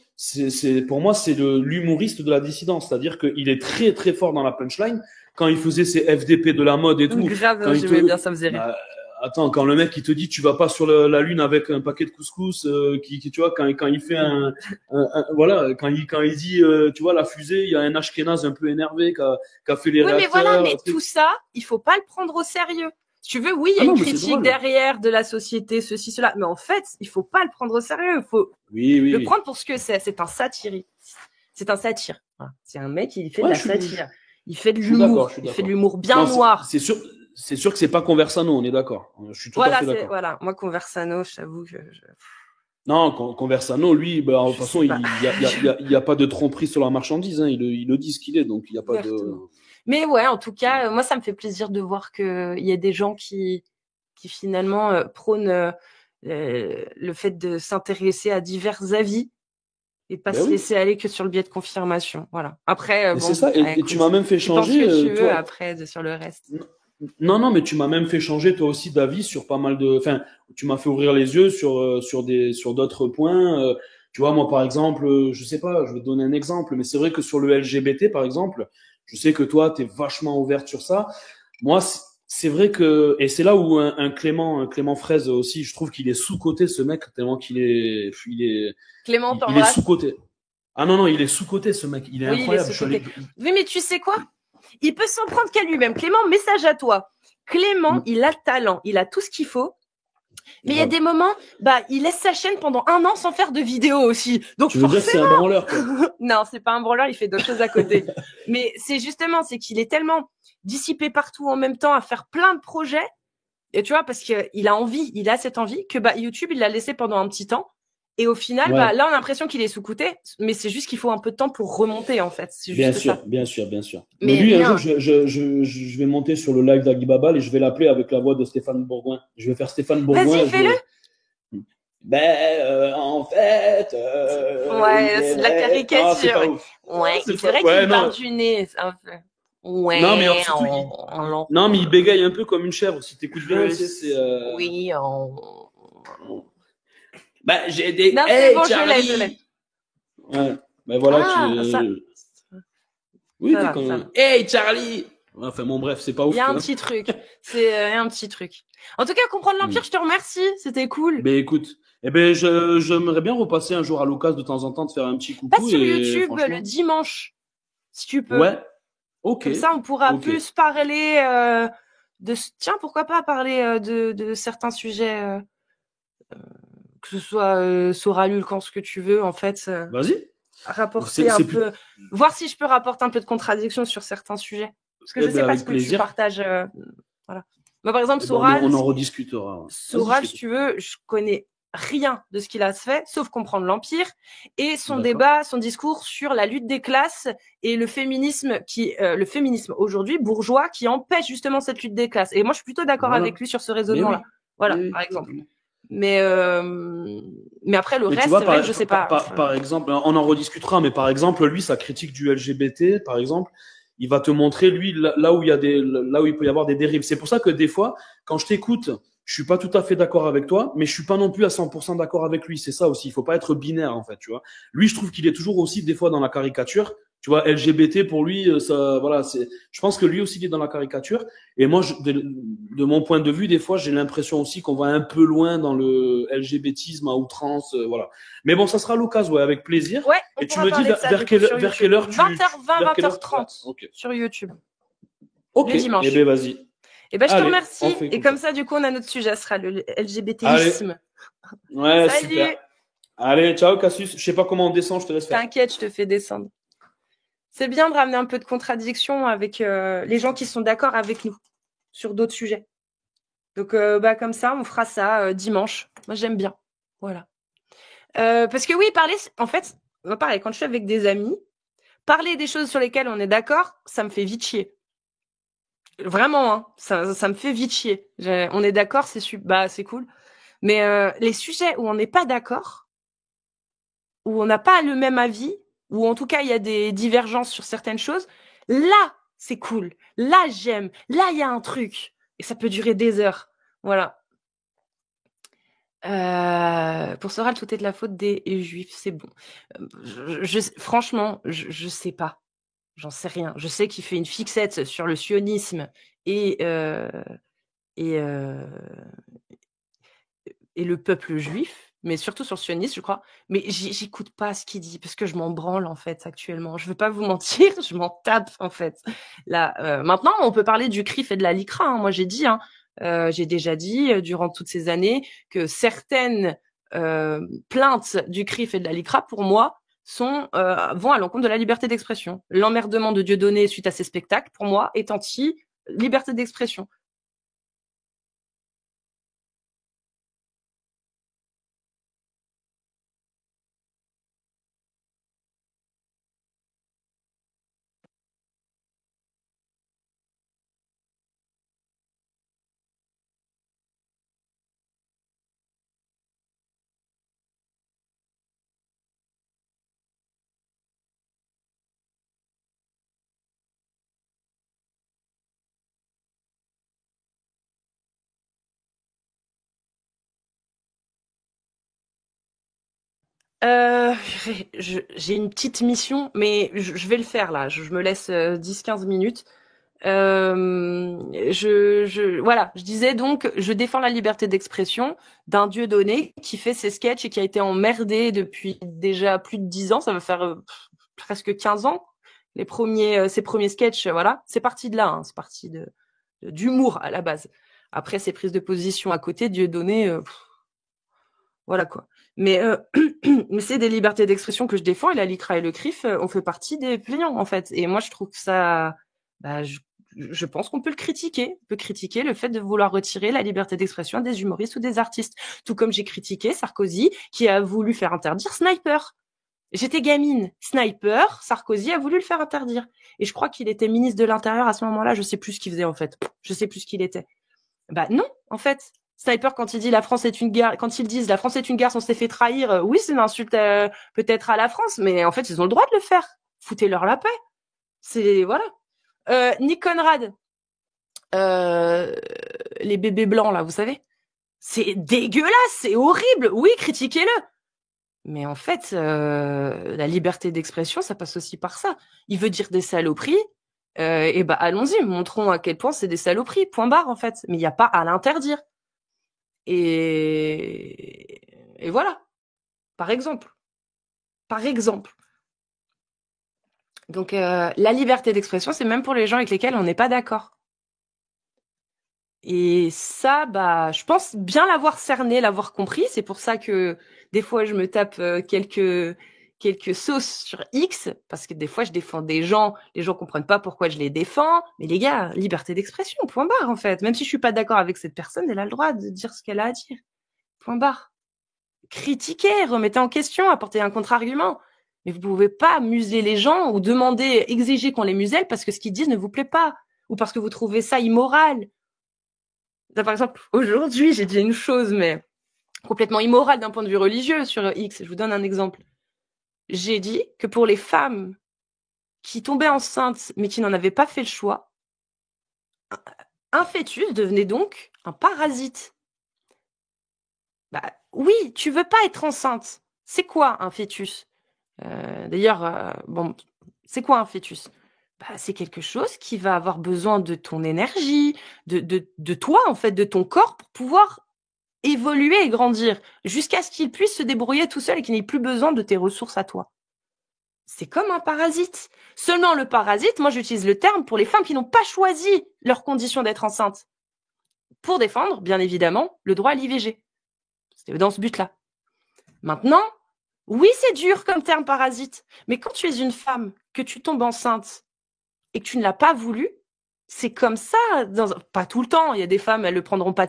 pour moi, c'est l'humoriste de la dissidence. C'est-à-dire qu'il est très, très fort dans la punchline. Quand il faisait ses FDP de la mode et tout. Grave, Quand il j'aimais te, bien, ça me faisait rire. bah, attends, quand le mec, il te dit, tu vas pas sur la lune avec un paquet de couscous, tu vois, quand il fait voilà, quand il dit, tu vois, la fusée, il y a un Ashkenaz un peu énervé qui a fait les Oui, mais réacteurs. voilà, mais tout ça, il faut pas le prendre au sérieux. Si tu veux, oui, il y a Ah une non, mais c'est critique drôle. derrière de la société, ceci, cela, mais en fait, il faut pas le prendre au sérieux. Il faut Oui, oui, le oui. prendre pour ce que c'est. C'est un satirique. C'est un satire. Voilà. C'est un mec, il fait de Ouais, la satire. Il fait de je suis d'accord, l'humour. je suis Il fait de d'accord. l'humour bien Non, noir. c'est sûr que c'est pas Conversano, on est d'accord. Je suis tout à Voilà, fait d'accord. voilà. Moi, Conversano, je t'avoue que Non, Conversano, lui, bah, de je toute façon, sais il pas. y a pas de tromperie sur la marchandise, hein. Il le dit ce qu'il est, donc il y a pas de. Exactement. Mais ouais, en tout cas, moi, ça me fait plaisir de voir qu'il y a des gens qui finalement prônent le fait de s'intéresser à divers avis et pas Ben se oui. laisser aller que sur le biais de confirmation. Voilà. Après, Et bon, c'est ça. Et écoute, tu m'as même fait tu penses changer, ce que tu veux toi. après sur le reste. Non, non, mais tu m'as même fait changer toi aussi d'avis sur pas mal de. Enfin, tu m'as fait ouvrir les yeux sur d'autres points. Tu vois, moi par exemple, je sais pas, je vais te donner un exemple, mais c'est vrai que sur le LGBT par exemple, je sais que toi t'es vachement ouverte sur ça. Moi, c'est vrai que et c'est là où un Clément Fraise aussi, je trouve qu'il est sous-coté ce mec tellement Clément, il est t'embrasse. sous-coté. Ah non non, il est sous-coté ce mec, il est Oui, il est incroyable. sous-coté. Oui, mais tu sais quoi? Il peut s'en prendre qu'à lui-même. Clément, message à toi. Clément, il a le talent, il a tout ce qu'il faut. Mais il y a des moments, il laisse sa chaîne pendant 1 an sans faire de vidéo aussi. Donc Tu veux dire que c'est un branleur, quoi. Non, c'est pas un branleur, il fait d'autres choses à côté. Mais c'est justement, c'est qu'il est tellement dissipé partout en même temps à faire plein de projets. Et tu vois, parce qu'il a envie, il a cette envie que YouTube, il l'a laissé pendant un petit temps. Et au final, Ouais. là, on a l'impression qu'il est sous-coté, mais c'est juste qu'il faut un peu de temps pour remonter, en fait. C'est Bien juste sûr, ça. bien sûr, bien sûr. Mais Mais lui, un bien. jour, je vais monter sur le live d'Agibabal et je vais l'appeler avec la voix de Stéphane Bourgoin. Je vais faire Stéphane Bourgoin. Vas-y, fais-le. En fait. Ouais, c'est de la caricature. Ah, c'est pas ouf. Ouais, C'est c'est pas- vrai ouais, qu'il non. parle du nez, c'est un peu. Ouais, Non, mais alors, surtout, non, mais il bégaye un peu comme une chèvre. Si t'écoutes bien, tu sais, c'est. Oui, J'ai des. Non, c'est bon, je l'ai. Ouais. Ben voilà, ça. Oui, Ça t'es va, quand ça même. va. Hey, Charlie! Enfin, bon, bref, c'est pas ouf. Il y a un quoi. petit truc. C'est un petit truc. En tout cas, comprendre l'Empire, je te remercie. C'était cool. Ben écoute, j'aimerais bien repasser un jour à l'occasion de temps en temps de faire un petit coucou. Passe sur et YouTube franchement- le dimanche, si tu peux. Ouais. Ok. Comme ça, on pourra Ok. plus parler de. Tiens, pourquoi pas parler de certains sujets, que ce soit Soralu, quand ce que tu veux, en fait. Vas-y. Rapporter C'est un plus- peu, voir si je peux rapporter un peu de contradiction sur certains sujets. Parce que je sais pas avec ce que plaisir. tu partages. Voilà. Moi, par exemple, Eh ben, Soral, on en rediscutera. Soral, Vas-y, si tu veux, je connais rien de ce qu'il a fait, sauf comprendre l'Empire et son D'accord. débat, son discours sur la lutte des classes et le féminisme le féminisme aujourd'hui bourgeois qui empêche justement cette lutte des classes. Et moi, je suis plutôt d'accord Voilà. avec lui sur ce Mais raisonnement-là. oui. Voilà, Mais oui. par exemple. Mais après, le Mais reste, tu vois, c'est vrai que je sais pas. par exemple, on en rediscutera, mais par exemple, lui, sa critique du LGBT, par exemple, il va te montrer, lui, là où il peut y avoir des dérives. C'est pour ça que des fois, quand je t'écoute, je suis pas tout à fait d'accord avec toi, mais je suis pas non plus à 100% d'accord avec lui. C'est ça aussi. Il faut pas être binaire, en fait, tu vois. Lui, je trouve qu'il est toujours aussi, des fois, dans la caricature, Tu vois, LGBT pour lui, ça, voilà, je pense que lui aussi il est dans la caricature. Et moi, de mon point de vue, des fois, j'ai l'impression aussi qu'on va un peu loin dans le LGBTisme à outrance, voilà. Mais bon, ça sera l'occasion, ouais, avec plaisir. Ouais, on Et tu pourra me dis parler de ça vers du coup sur vers quelle YouTube. heure 20h20, vers quelle heure 20h30 ok. sur YouTube. Ok. Le dimanche. Eh ben vas-y. Eh ben je te Allez, on remercie. fait Et comme ça, du coup, on a notre sujet, ce sera le Allez. LGBTisme. Ouais, Salut. super. Allez, ciao Cassius. Je sais pas comment on descend, je te laisse faire. T'inquiète, je te fais descendre. C'est bien de ramener un peu de contradiction avec les gens qui sont d'accord avec nous sur d'autres sujets. Donc, comme ça, on fera ça dimanche. Moi, j'aime bien. Voilà. Parce que oui, parler, en fait, pareil, quand je suis avec des amis, parler des choses sur lesquelles on est d'accord, ça me fait vite chier. Vraiment, hein, ça me fait vite chier. On est d'accord, c'est cool. Mais les sujets où on n'est pas d'accord, où on n'a pas le même avis, ou en tout cas il y a des divergences sur certaines choses, là, c'est cool. Là, j'aime. Là, il y a un truc. Et ça peut durer des heures. Voilà. Pour Soral, tout est de la faute des Juifs, c'est bon. Franchement, je sais pas. J'en sais rien. Je sais qu'il fait une fixette sur le sionisme et le peuple juif, mais surtout sur le sionisme, je crois. Mais j'écoute pas ce qu'il dit parce que je m'en branle en fait actuellement. Je veux pas vous mentir, je m'en tape en fait. Là, maintenant, on peut parler du CRIF et de la LICRA. Hein. Moi, j'ai déjà dit durant toutes ces années que certaines plaintes du CRIF et de la LICRA, pour moi, vont à l'encontre de la liberté d'expression. L'emmerdement de Dieudonné suite à ces spectacles, pour moi, est anti-liberté d'expression. J'ai une petite mission, mais je vais le faire là. Je me laisse 10-15 minutes. Voilà, je disais donc, je défends la liberté d'expression d'un Dieudonné qui fait ses sketchs et qui a été emmerdé depuis déjà plus de 10 ans. Ça va faire presque 15 ans. Ses premiers sketchs, voilà. C'est parti de là, hein. C'est parti d'humour à la base. Après, ses prises de position à côté, Dieudonné, voilà quoi. Mais c'est des libertés d'expression que je défends et la LICRA et le CRIF, on fait partie des plaignants en fait. Et moi, je trouve que ça, je pense qu'on peut le critiquer. On peut critiquer le fait de vouloir retirer la liberté d'expression des humoristes ou des artistes. Tout comme j'ai critiqué Sarkozy qui a voulu faire interdire Sniper. J'étais gamine. Sniper, Sarkozy a voulu le faire interdire. Et je crois qu'il était ministre de l'Intérieur à ce moment-là. Je sais plus ce qu'il faisait en fait. Je sais plus ce qu'il était. Bah non, en fait. Sniper, quand il dit la France est une guerre, quand ils disent la France est une guerre, on s'est fait trahir, oui, c'est une insulte peut-être à la France, mais en fait, ils ont le droit de le faire. Foutez-leur la paix. C'est, voilà. Nick Conrad, les bébés blancs, là, vous savez. C'est dégueulasse, c'est horrible. Oui, critiquez-le. Mais en fait, la liberté d'expression, ça passe aussi par ça. Il veut dire des saloperies, et bah allons-y, montrons à quel point c'est des saloperies, point barre en fait. Mais il n'y a pas à l'interdire. Et voilà, par exemple. Par exemple. Donc la liberté d'expression, c'est même pour les gens avec lesquels on n'est pas d'accord. Et ça, bah, je pense bien l'avoir cerné, l'avoir compris. C'est pour ça que des fois, je me tape quelques sauces sur X, parce que des fois, je défends des gens, les gens comprennent pas pourquoi je les défends. Mais les gars, liberté d'expression, point barre, en fait. Même si je suis pas d'accord avec cette personne, elle a le droit de dire ce qu'elle a à dire. Point barre. Critiquez, remettez en question, apportez un contre-argument. Mais vous pouvez pas museler les gens ou demander, exiger qu'on les muselle parce que ce qu'ils disent ne vous plaît pas. Ou parce que vous trouvez ça immoral. Par exemple, aujourd'hui, j'ai dit une chose, mais complètement immorale d'un point de vue religieux sur X. Je vous donne un exemple. J'ai dit que pour les femmes qui tombaient enceintes, mais qui n'en avaient pas fait le choix, un fœtus devenait donc un parasite. Bah oui, tu veux pas être enceinte. C'est quoi un fœtus ? D'ailleurs, bon, C'est quoi un fœtus? C'est quelque chose qui va avoir besoin de ton énergie, de toi, en fait, de ton corps pour pouvoir évoluer et grandir jusqu'à ce qu'il puisse se débrouiller tout seul et qu'il n'ait plus besoin de tes ressources à toi. C'est comme un parasite. Seulement le parasite, moi j'utilise le terme pour les femmes qui n'ont pas choisi leurs conditions d'être enceintes. Pour défendre, bien évidemment, le droit à l'IVG. C'était dans ce but-là. Maintenant, oui, c'est dur comme terme parasite, mais quand tu es une femme, que tu tombes enceinte et que tu ne l'as pas voulu, c'est comme ça, pas tout le temps, il y a des femmes, elles le prendront pas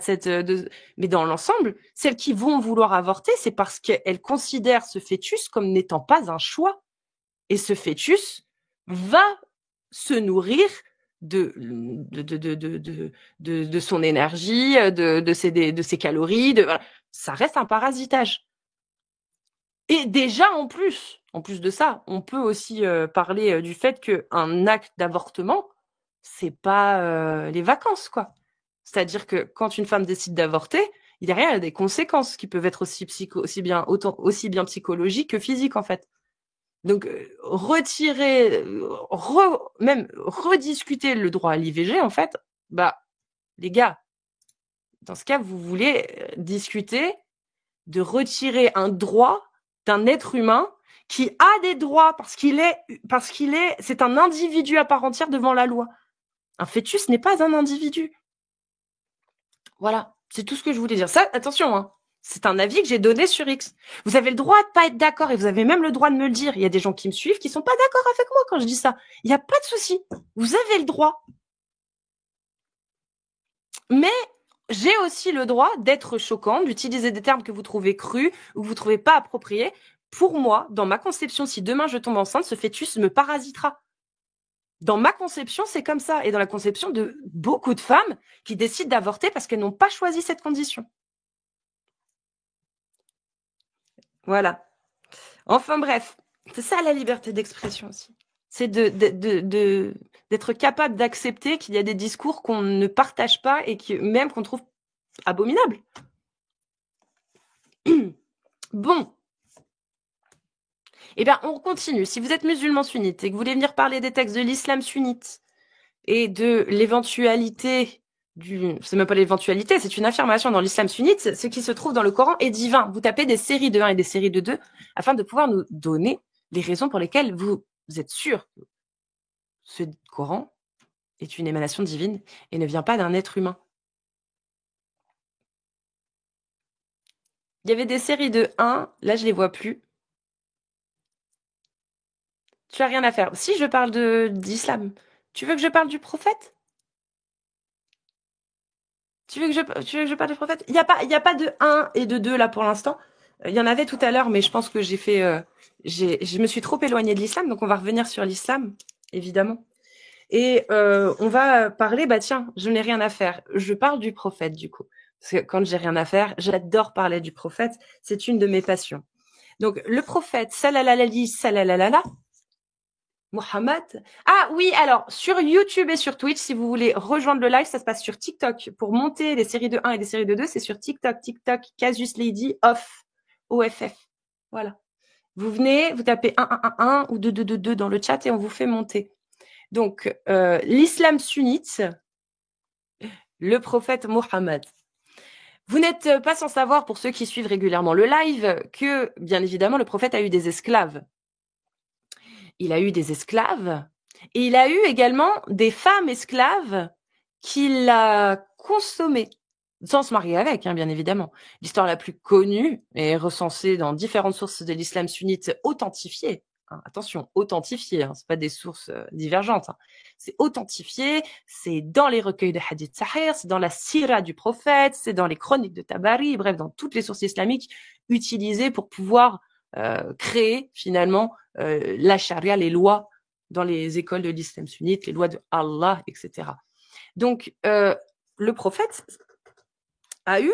mais dans l'ensemble, celles qui vont vouloir avorter, c'est parce qu'elles considèrent ce fœtus comme n'étant pas un choix. Et ce fœtus va se nourrir de son énergie, de ses calories, voilà. Ça reste un parasitage. Et déjà, en plus de ça, on peut aussi parler du fait qu'un acte d'avortement, c'est pas les vacances, quoi. C'est-à-dire que quand une femme décide d'avorter, il y a des conséquences qui peuvent être aussi bien psychologiques que physiques, en fait. Donc, même rediscuter le droit à l'IVG, en fait, les gars, dans ce cas, vous voulez discuter de retirer un droit d'un être humain qui a des droits c'est un individu à part entière devant la loi. Un fœtus n'est pas un individu. Voilà, c'est tout ce que je voulais dire. Ça, attention, hein. C'est un avis que j'ai donné sur X. Vous avez le droit de pas être d'accord et vous avez même le droit de me le dire. Il y a des gens qui me suivent qui sont pas d'accord avec moi quand je dis ça. Il n'y a pas de souci. Vous avez le droit. Mais j'ai aussi le droit d'être choquant, d'utiliser des termes que vous trouvez crus ou que vous trouvez pas appropriés. Pour moi, dans ma conception, si demain je tombe enceinte, ce fœtus me parasitera. Dans ma conception, c'est comme ça. Et dans la conception de beaucoup de femmes qui décident d'avorter parce qu'elles n'ont pas choisi cette condition. Voilà. Enfin bref, c'est ça la liberté d'expression aussi. C'est d'être capable d'accepter qu'il y a des discours qu'on ne partage pas et même qu'on trouve abominables. Bon. Eh bien, on continue. Si vous êtes musulman sunnite et que vous voulez venir parler des textes de l'islam sunnite et de l'éventualité c'est même pas l'éventualité, c'est une affirmation dans l'islam sunnite, ce qui se trouve dans le Coran est divin. Vous tapez des séries de 1 et des séries de 2 afin de pouvoir nous donner les raisons pour lesquelles vous êtes sûr que ce Coran est une émanation divine et ne vient pas d'un être humain. Il y avait des séries de 1, là je les vois plus. Tu as rien à faire. Si je parle d'islam, tu veux que je parle du prophète ? Tu veux que je parle du prophète ? Il y a pas de 1 et de 2 là pour l'instant. Il y en avait tout à l'heure, mais je pense que je me suis trop éloignée de l'islam, donc on va revenir sur l'islam, évidemment. Et on va parler, tiens, je n'ai rien à faire. Je parle du prophète, du coup. Parce que quand j'ai rien à faire, j'adore parler du prophète. C'est une de mes passions. Donc, le prophète, salalalala, Mohammed. Ah oui, alors, sur YouTube et sur Twitch, si vous voulez rejoindre le live, ça se passe sur TikTok. Pour monter les séries de 1 et les séries de 2, c'est sur TikTok, Casus Lady, OFF. Voilà. Vous venez, vous tapez 1 ou 2 dans le chat et on vous fait monter. Donc, l'islam sunnite, le prophète Mohammed. Vous n'êtes pas sans savoir, pour ceux qui suivent régulièrement le live, que, bien évidemment, le prophète a eu des esclaves. Il a eu des esclaves et il a eu également des femmes esclaves qu'il a consommées, sans se marier avec, bien évidemment. L'histoire la plus connue est recensée dans différentes sources de l'islam sunnite authentifiées. Attention, authentifiées, c'est pas des sources divergentes. C'est authentifié, c'est dans les recueils de Hadith Sahih, c'est dans la sira du prophète, c'est dans les chroniques de Tabari, bref, dans toutes les sources islamiques utilisées pour pouvoir créer finalement la charia, les lois dans les écoles de l'islam sunnite, les lois de Allah, etc. Donc, le prophète a eu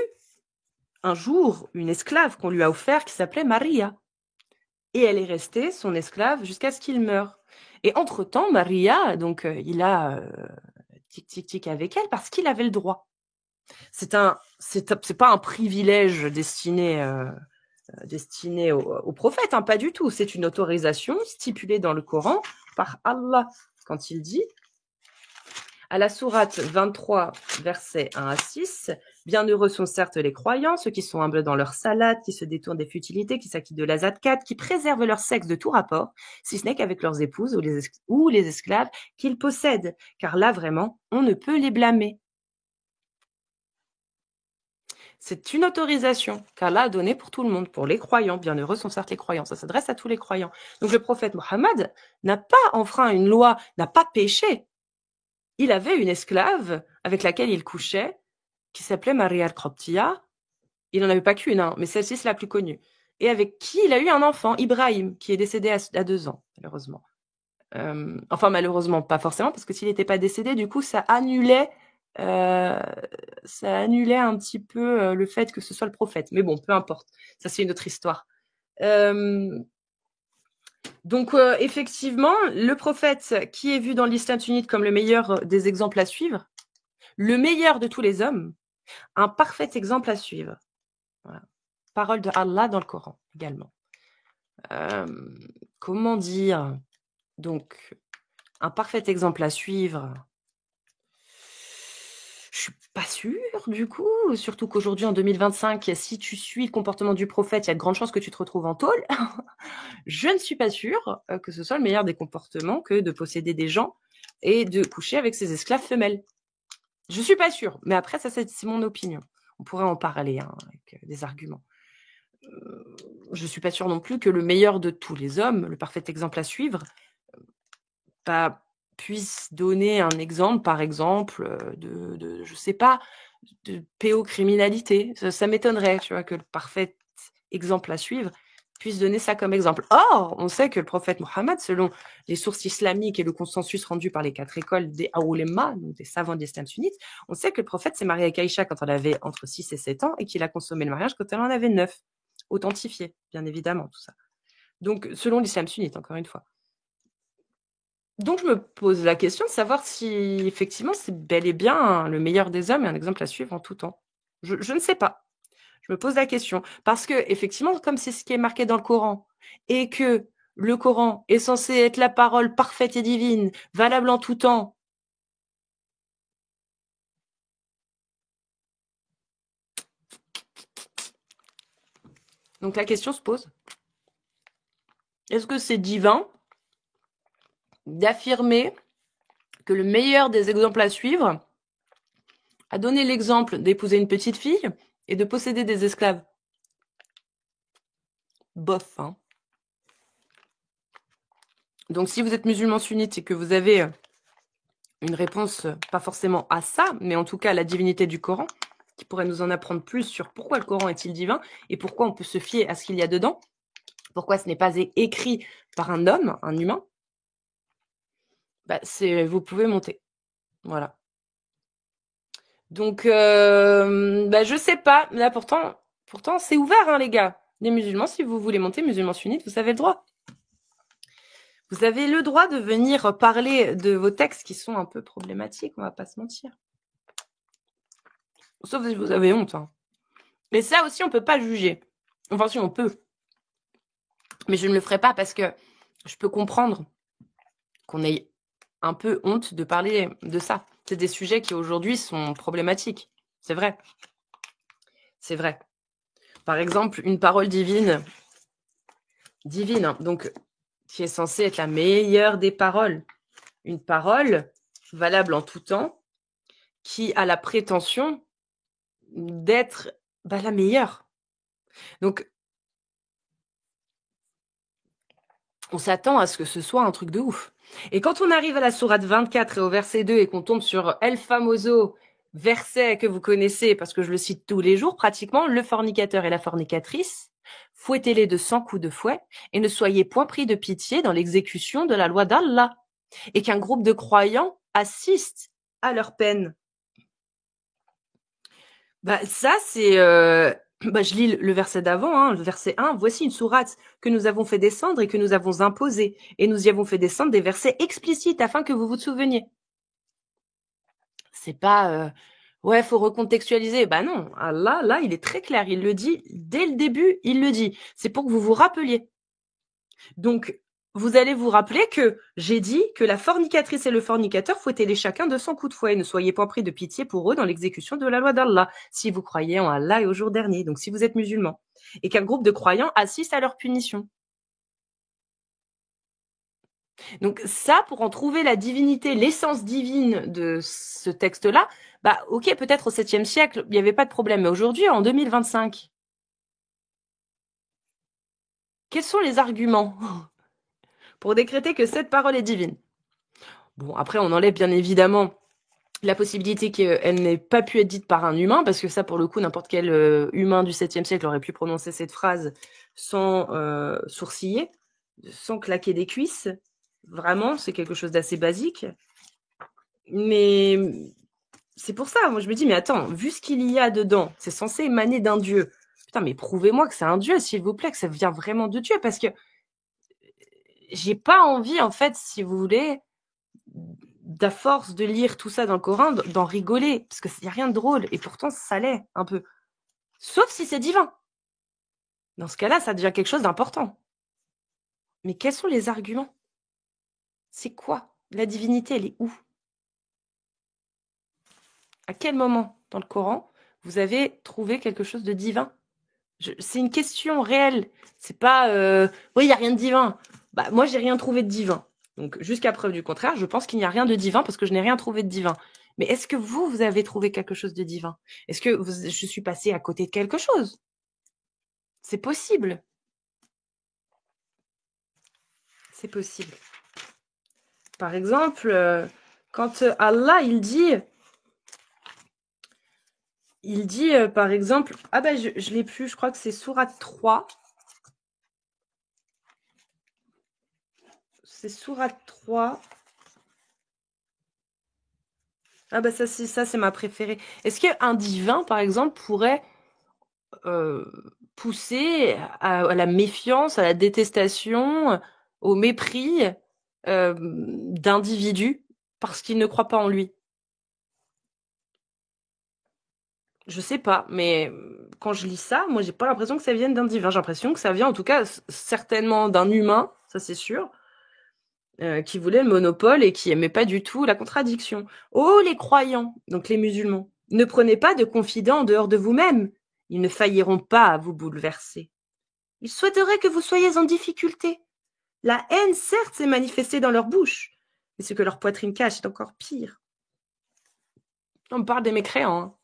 un jour une esclave qu'on lui a offert qui s'appelait Maria. Et elle est restée son esclave jusqu'à ce qu'il meure. Et entre-temps, Maria, donc, il a tic avec elle parce qu'il avait le droit. C'est pas un privilège destiné destiné au prophète, hein, pas du tout. C'est une autorisation stipulée dans le Coran par Allah quand il dit à la sourate 23, versets 1 à 6, « Bienheureux sont certes les croyants, ceux qui sont humbles dans leur salade, qui se détournent des futilités, qui s'acquittent de la zakat, qui préservent leur sexe de tout rapport, si ce n'est qu'avec leurs épouses ou les esclaves qu'ils possèdent, car là vraiment, on ne peut les blâmer. » C'est une autorisation qu'Allah a donnée pour tout le monde, pour les croyants. Bienheureux sont certes les croyants. Ça s'adresse à tous les croyants. Donc le prophète Mohammed n'a pas enfreint une loi, n'a pas péché. Il avait une esclave avec laquelle il couchait, qui s'appelait Maria al-Qibtiyya. Il n'en avait pas qu'une, hein, mais celle-ci, c'est la plus connue. Et avec qui il a eu un enfant, Ibrahim, qui est décédé à 2 ans, malheureusement. Enfin, malheureusement, pas forcément, parce que s'il n'était pas décédé, du coup, ça annulait un petit peu le fait que ce soit le prophète. Mais bon, peu importe. Ça, c'est une autre histoire. Donc, effectivement, le prophète qui est vu dans l'islam sunnite comme le meilleur des exemples à suivre, le meilleur de tous les hommes, un parfait exemple à suivre. Voilà. Parole de Allah dans le Coran également. Comment dire? Donc, un parfait exemple à suivre. Je suis pas sûre, du coup, surtout qu'aujourd'hui, en 2025, si tu suis le comportement du prophète, il y a de grandes chances que tu te retrouves en tôle. Je ne suis pas sûre que ce soit le meilleur des comportements que de posséder des gens et de coucher avec ses esclaves femelles. Je suis pas sûre, mais après, ça, c'est mon opinion. On pourrait en parler avec des arguments. Je suis pas sûre non plus que le meilleur de tous les hommes, le parfait exemple à suivre, puisse donner un exemple, par exemple, de je sais pas, de pédocriminalité. Ça m'étonnerait, tu vois, que le parfait exemple à suivre puisse donner ça comme exemple. Or, on sait que le prophète Mohammed, selon les sources islamiques et le consensus rendu par les 4 écoles des Aoulémas, donc des savants d'islam sunnite, on sait que le prophète s'est marié avec Aïcha quand elle avait entre 6 et 7 ans et qu'il a consommé le mariage quand elle en avait 9. Authentifié, bien évidemment, tout ça. Donc, selon l'islam sunnite, encore une fois. Donc, je me pose la question de savoir si, effectivement, c'est bel et bien le meilleur des hommes et un exemple à suivre en tout temps. Je ne sais pas. Je me pose la question. Parce que, effectivement, comme c'est ce qui est marqué dans le Coran, et que le Coran est censé être la parole parfaite et divine, valable en tout temps, donc la question se pose. Est-ce que c'est divin d'affirmer que le meilleur des exemples à suivre a donné l'exemple d'épouser une petite fille et de posséder des esclaves? Bof, hein. Donc, si vous êtes musulman sunnite et que vous avez une réponse, pas forcément à ça, mais en tout cas à la divinité du Coran, qui pourrait nous en apprendre plus sur pourquoi le Coran est-il divin et pourquoi on peut se fier à ce qu'il y a dedans, pourquoi ce n'est pas écrit par un homme, un humain, vous pouvez monter. Voilà. Donc, je sais pas. Là, pourtant c'est ouvert, hein, les gars. Les musulmans, si vous voulez monter musulman sunnite, vous avez le droit. Vous avez le droit de venir parler de vos textes qui sont un peu problématiques, on va pas se mentir. Sauf si vous avez honte. Hein. Mais ça aussi, on peut pas juger. Enfin, si, on peut. Mais je ne le ferai pas parce que je peux comprendre qu'on ait un peu honte de parler de ça. C'est des sujets qui, aujourd'hui, sont problématiques. C'est vrai. C'est vrai. Par exemple, une parole divine, hein, donc qui est censée être la meilleure des paroles. Une parole valable en tout temps, qui a la prétention d'être la meilleure. Donc, on s'attend à ce que ce soit un truc de ouf. Et quand on arrive à la sourate 24 et au verset 2 et qu'on tombe sur El Famoso, verset que vous connaissez parce que je le cite tous les jours pratiquement, le fornicateur et la fornicatrice, fouettez-les de 100 coups de fouet et ne soyez point pris de pitié dans l'exécution de la loi d'Allah et qu'un groupe de croyants assiste à leur peine. Ça, c'est... je lis le verset d'avant, hein, le verset 1. Voici une sourate que nous avons fait descendre et que nous avons imposée. Et nous y avons fait descendre des versets explicites afin que vous vous souveniez. C'est pas... Ouais, faut recontextualiser. Bah non, Allah, là, il est très clair. Il le dit dès le début, il le dit. C'est pour que vous vous rappeliez. Donc, vous allez vous rappeler que j'ai dit que la fornicatrice et le fornicateur fouettez-les chacun de son coup de fouet. Ne soyez pas pris de pitié pour eux dans l'exécution de la loi d'Allah, si vous croyez en Allah et au jour dernier, donc si vous êtes musulman. Et qu'un groupe de croyants assiste à leur punition. Donc ça, pour en trouver la divinité, l'essence divine de ce texte-là, bah ok, peut-être au 7e siècle, il n'y avait pas de problème. Mais aujourd'hui, en 2025, quels sont les arguments pour décréter que cette parole est divine? Bon, après, on enlève bien évidemment la possibilité qu'elle n'ait pas pu être dite par un humain, parce que ça, pour le coup, n'importe quel humain du 7e siècle aurait pu prononcer cette phrase sans sourciller, sans claquer des cuisses. Vraiment, c'est quelque chose d'assez basique. Mais c'est pour ça, moi je me dis, mais attends, vu ce qu'il y a dedans, c'est censé émaner d'un Dieu. Putain, mais prouvez-moi que c'est un Dieu, s'il vous plaît, que ça vient vraiment de Dieu, parce que j'ai pas envie, en fait, si vous voulez, d'à force de lire tout ça dans le Coran, d'en rigoler, parce qu'il n'y a rien de drôle, et pourtant ça l'est un peu. Sauf si c'est divin. Dans ce cas-là, ça devient quelque chose d'important. Mais quels sont les arguments? C'est quoi? La divinité, elle est où? À quel moment dans le Coran vous avez trouvé quelque chose de divin? C'est une question réelle. C'est pas oui, il n'y a rien de divin. Bah, moi, j'ai rien trouvé de divin. Donc, jusqu'à preuve du contraire, je pense qu'il n'y a rien de divin parce que je n'ai rien trouvé de divin. Mais est-ce que vous avez trouvé quelque chose de divin? Est-ce que je suis passée à côté de quelque chose? C'est possible. C'est possible. Par exemple, quand Allah, il dit, par exemple, ah ben je l'ai plus, je crois que c'est sourate 3. C'est sourate 3. Ah bah ça c'est ma préférée. Est-ce qu'un divin, par exemple, pourrait pousser à la méfiance, à la détestation, au mépris d'individus parce qu'il ne croit pas en lui? Je sais pas, mais quand je lis ça, moi j'ai pas l'impression que ça vienne d'un divin. J'ai l'impression que ça vient en tout cas certainement d'un humain, ça c'est sûr, qui voulait le monopole et qui aimait pas du tout la contradiction. Oh les croyants, donc les musulmans, ne prenez pas de confidents en dehors de vous-même. Ils ne failliront pas à vous bouleverser. Ils souhaiteraient que vous soyez en difficulté. La haine, certes, s'est manifestée dans leur bouche, mais ce que leur poitrine cache est encore pire. On parle des mécréants. Hein.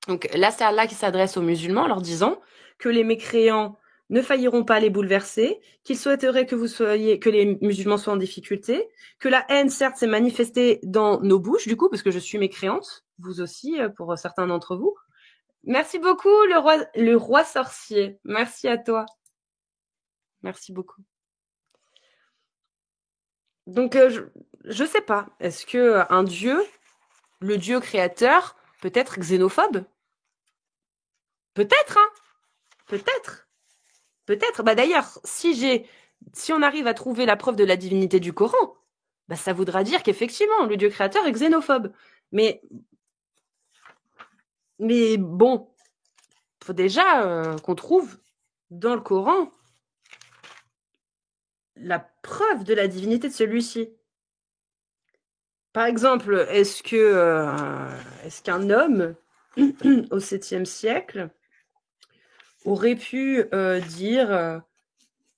Donc là, c'est Allah qui s'adresse aux musulmans en leur disant que les mécréants ne failliront pas les bouleverser, qu'ils souhaiteraient que les musulmans soient en difficulté, que la haine, certes, s'est manifestée dans nos bouches, du coup, parce que je suis mécréante, vous aussi, pour certains d'entre vous. Merci beaucoup, le roi sorcier. Merci à toi. Merci beaucoup. Donc, je sais pas. Est-ce que un dieu, le dieu créateur, peut être xénophobe? Peut-être, hein? Peut-être. Peut-être. Bah d'ailleurs, si on arrive à trouver la preuve de la divinité du Coran, bah ça voudra dire qu'effectivement, le dieu créateur est xénophobe. Mais bon, faut déjà qu'on trouve dans le Coran la preuve de la divinité de celui-ci. Par exemple, est-ce qu'un homme au 7e siècle aurait pu dire,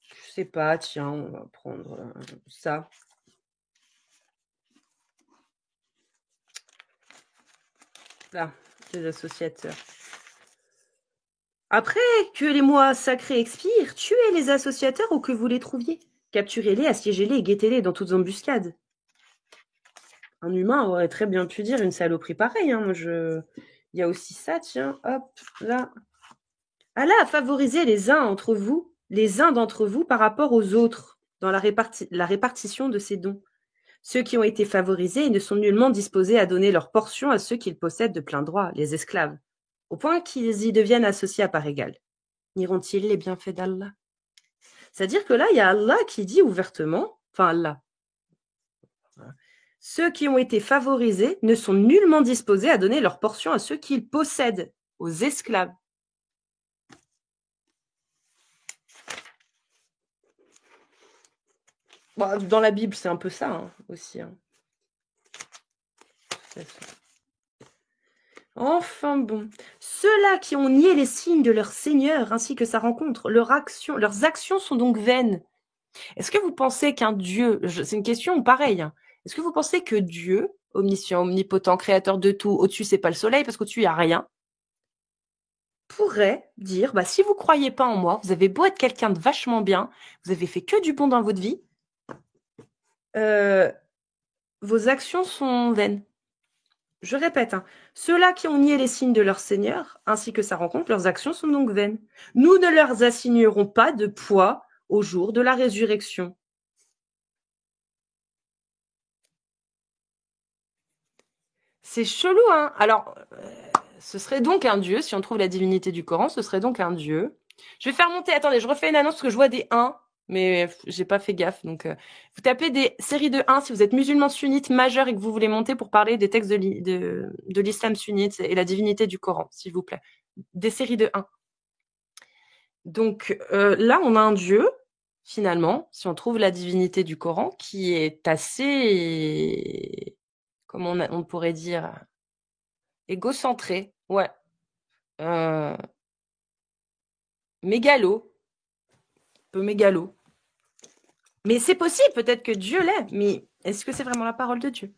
je sais pas, tiens, on va prendre ça. Là, les associateurs. Après que les mois sacrés expirent, tuez les associateurs où que vous les trouviez. Capturez-les, assiégez-les et guettez-les dans toutes embuscades. Un humain aurait très bien pu dire une saloperie pareille. Hein. Il y a aussi ça, tiens, hop, là. Allah a favorisé les uns d'entre vous par rapport aux autres dans la répartition de ses dons. Ceux qui ont été favorisés ne sont nullement disposés à donner leur portion à ceux qu'ils possèdent de plein droit, les esclaves, au point qu'ils y deviennent associés à part égale. Nieront-ils les bienfaits d'Allah? C'est-à-dire que là, il y a Allah qui dit ouvertement, enfin Allah, Ceux qui ont été favorisés ne sont nullement disposés à donner leur portion à ceux qu'ils possèdent, aux esclaves. Bon, dans la Bible, c'est un peu ça aussi. Enfin bon. Ceux-là qui ont nié les signes de leur Seigneur ainsi que sa rencontre, leurs actions sont donc vaines. Est-ce que vous pensez qu'un Dieu, c'est une question pareille, est-ce que vous pensez que Dieu, omniscient, omnipotent, créateur de tout, au-dessus c'est pas le soleil parce qu'au-dessus il n'y a rien, pourrait dire, si vous croyez pas en moi, vous avez beau être quelqu'un de vachement bien, vous avez fait que du bon dans votre vie, vos actions sont vaines. Je répète, ceux-là qui ont nié les signes de leur Seigneur, ainsi que sa rencontre, leurs actions sont donc vaines. Nous ne leur assignerons pas de poids au jour de la résurrection. C'est chelou, hein. Alors, ce serait donc un dieu, si on trouve la divinité du Coran, ce serait donc un dieu. Je vais faire monter, attendez, je refais une annonce parce que je vois des 1, mais j'ai pas fait gaffe. Donc, vous tapez des séries de 1 si vous êtes musulman sunnite majeur et que vous voulez monter pour parler des textes de l'islam sunnite et la divinité du Coran, s'il vous plaît. Des séries de 1. Donc, là, on a un dieu, finalement, si on trouve la divinité du Coran, qui est assez, comment on pourrait dire, égocentré, ouais. Mégalo, peu mégalo. Mais c'est possible, peut-être que Dieu l'est, mais est-ce que c'est vraiment la parole de Dieu?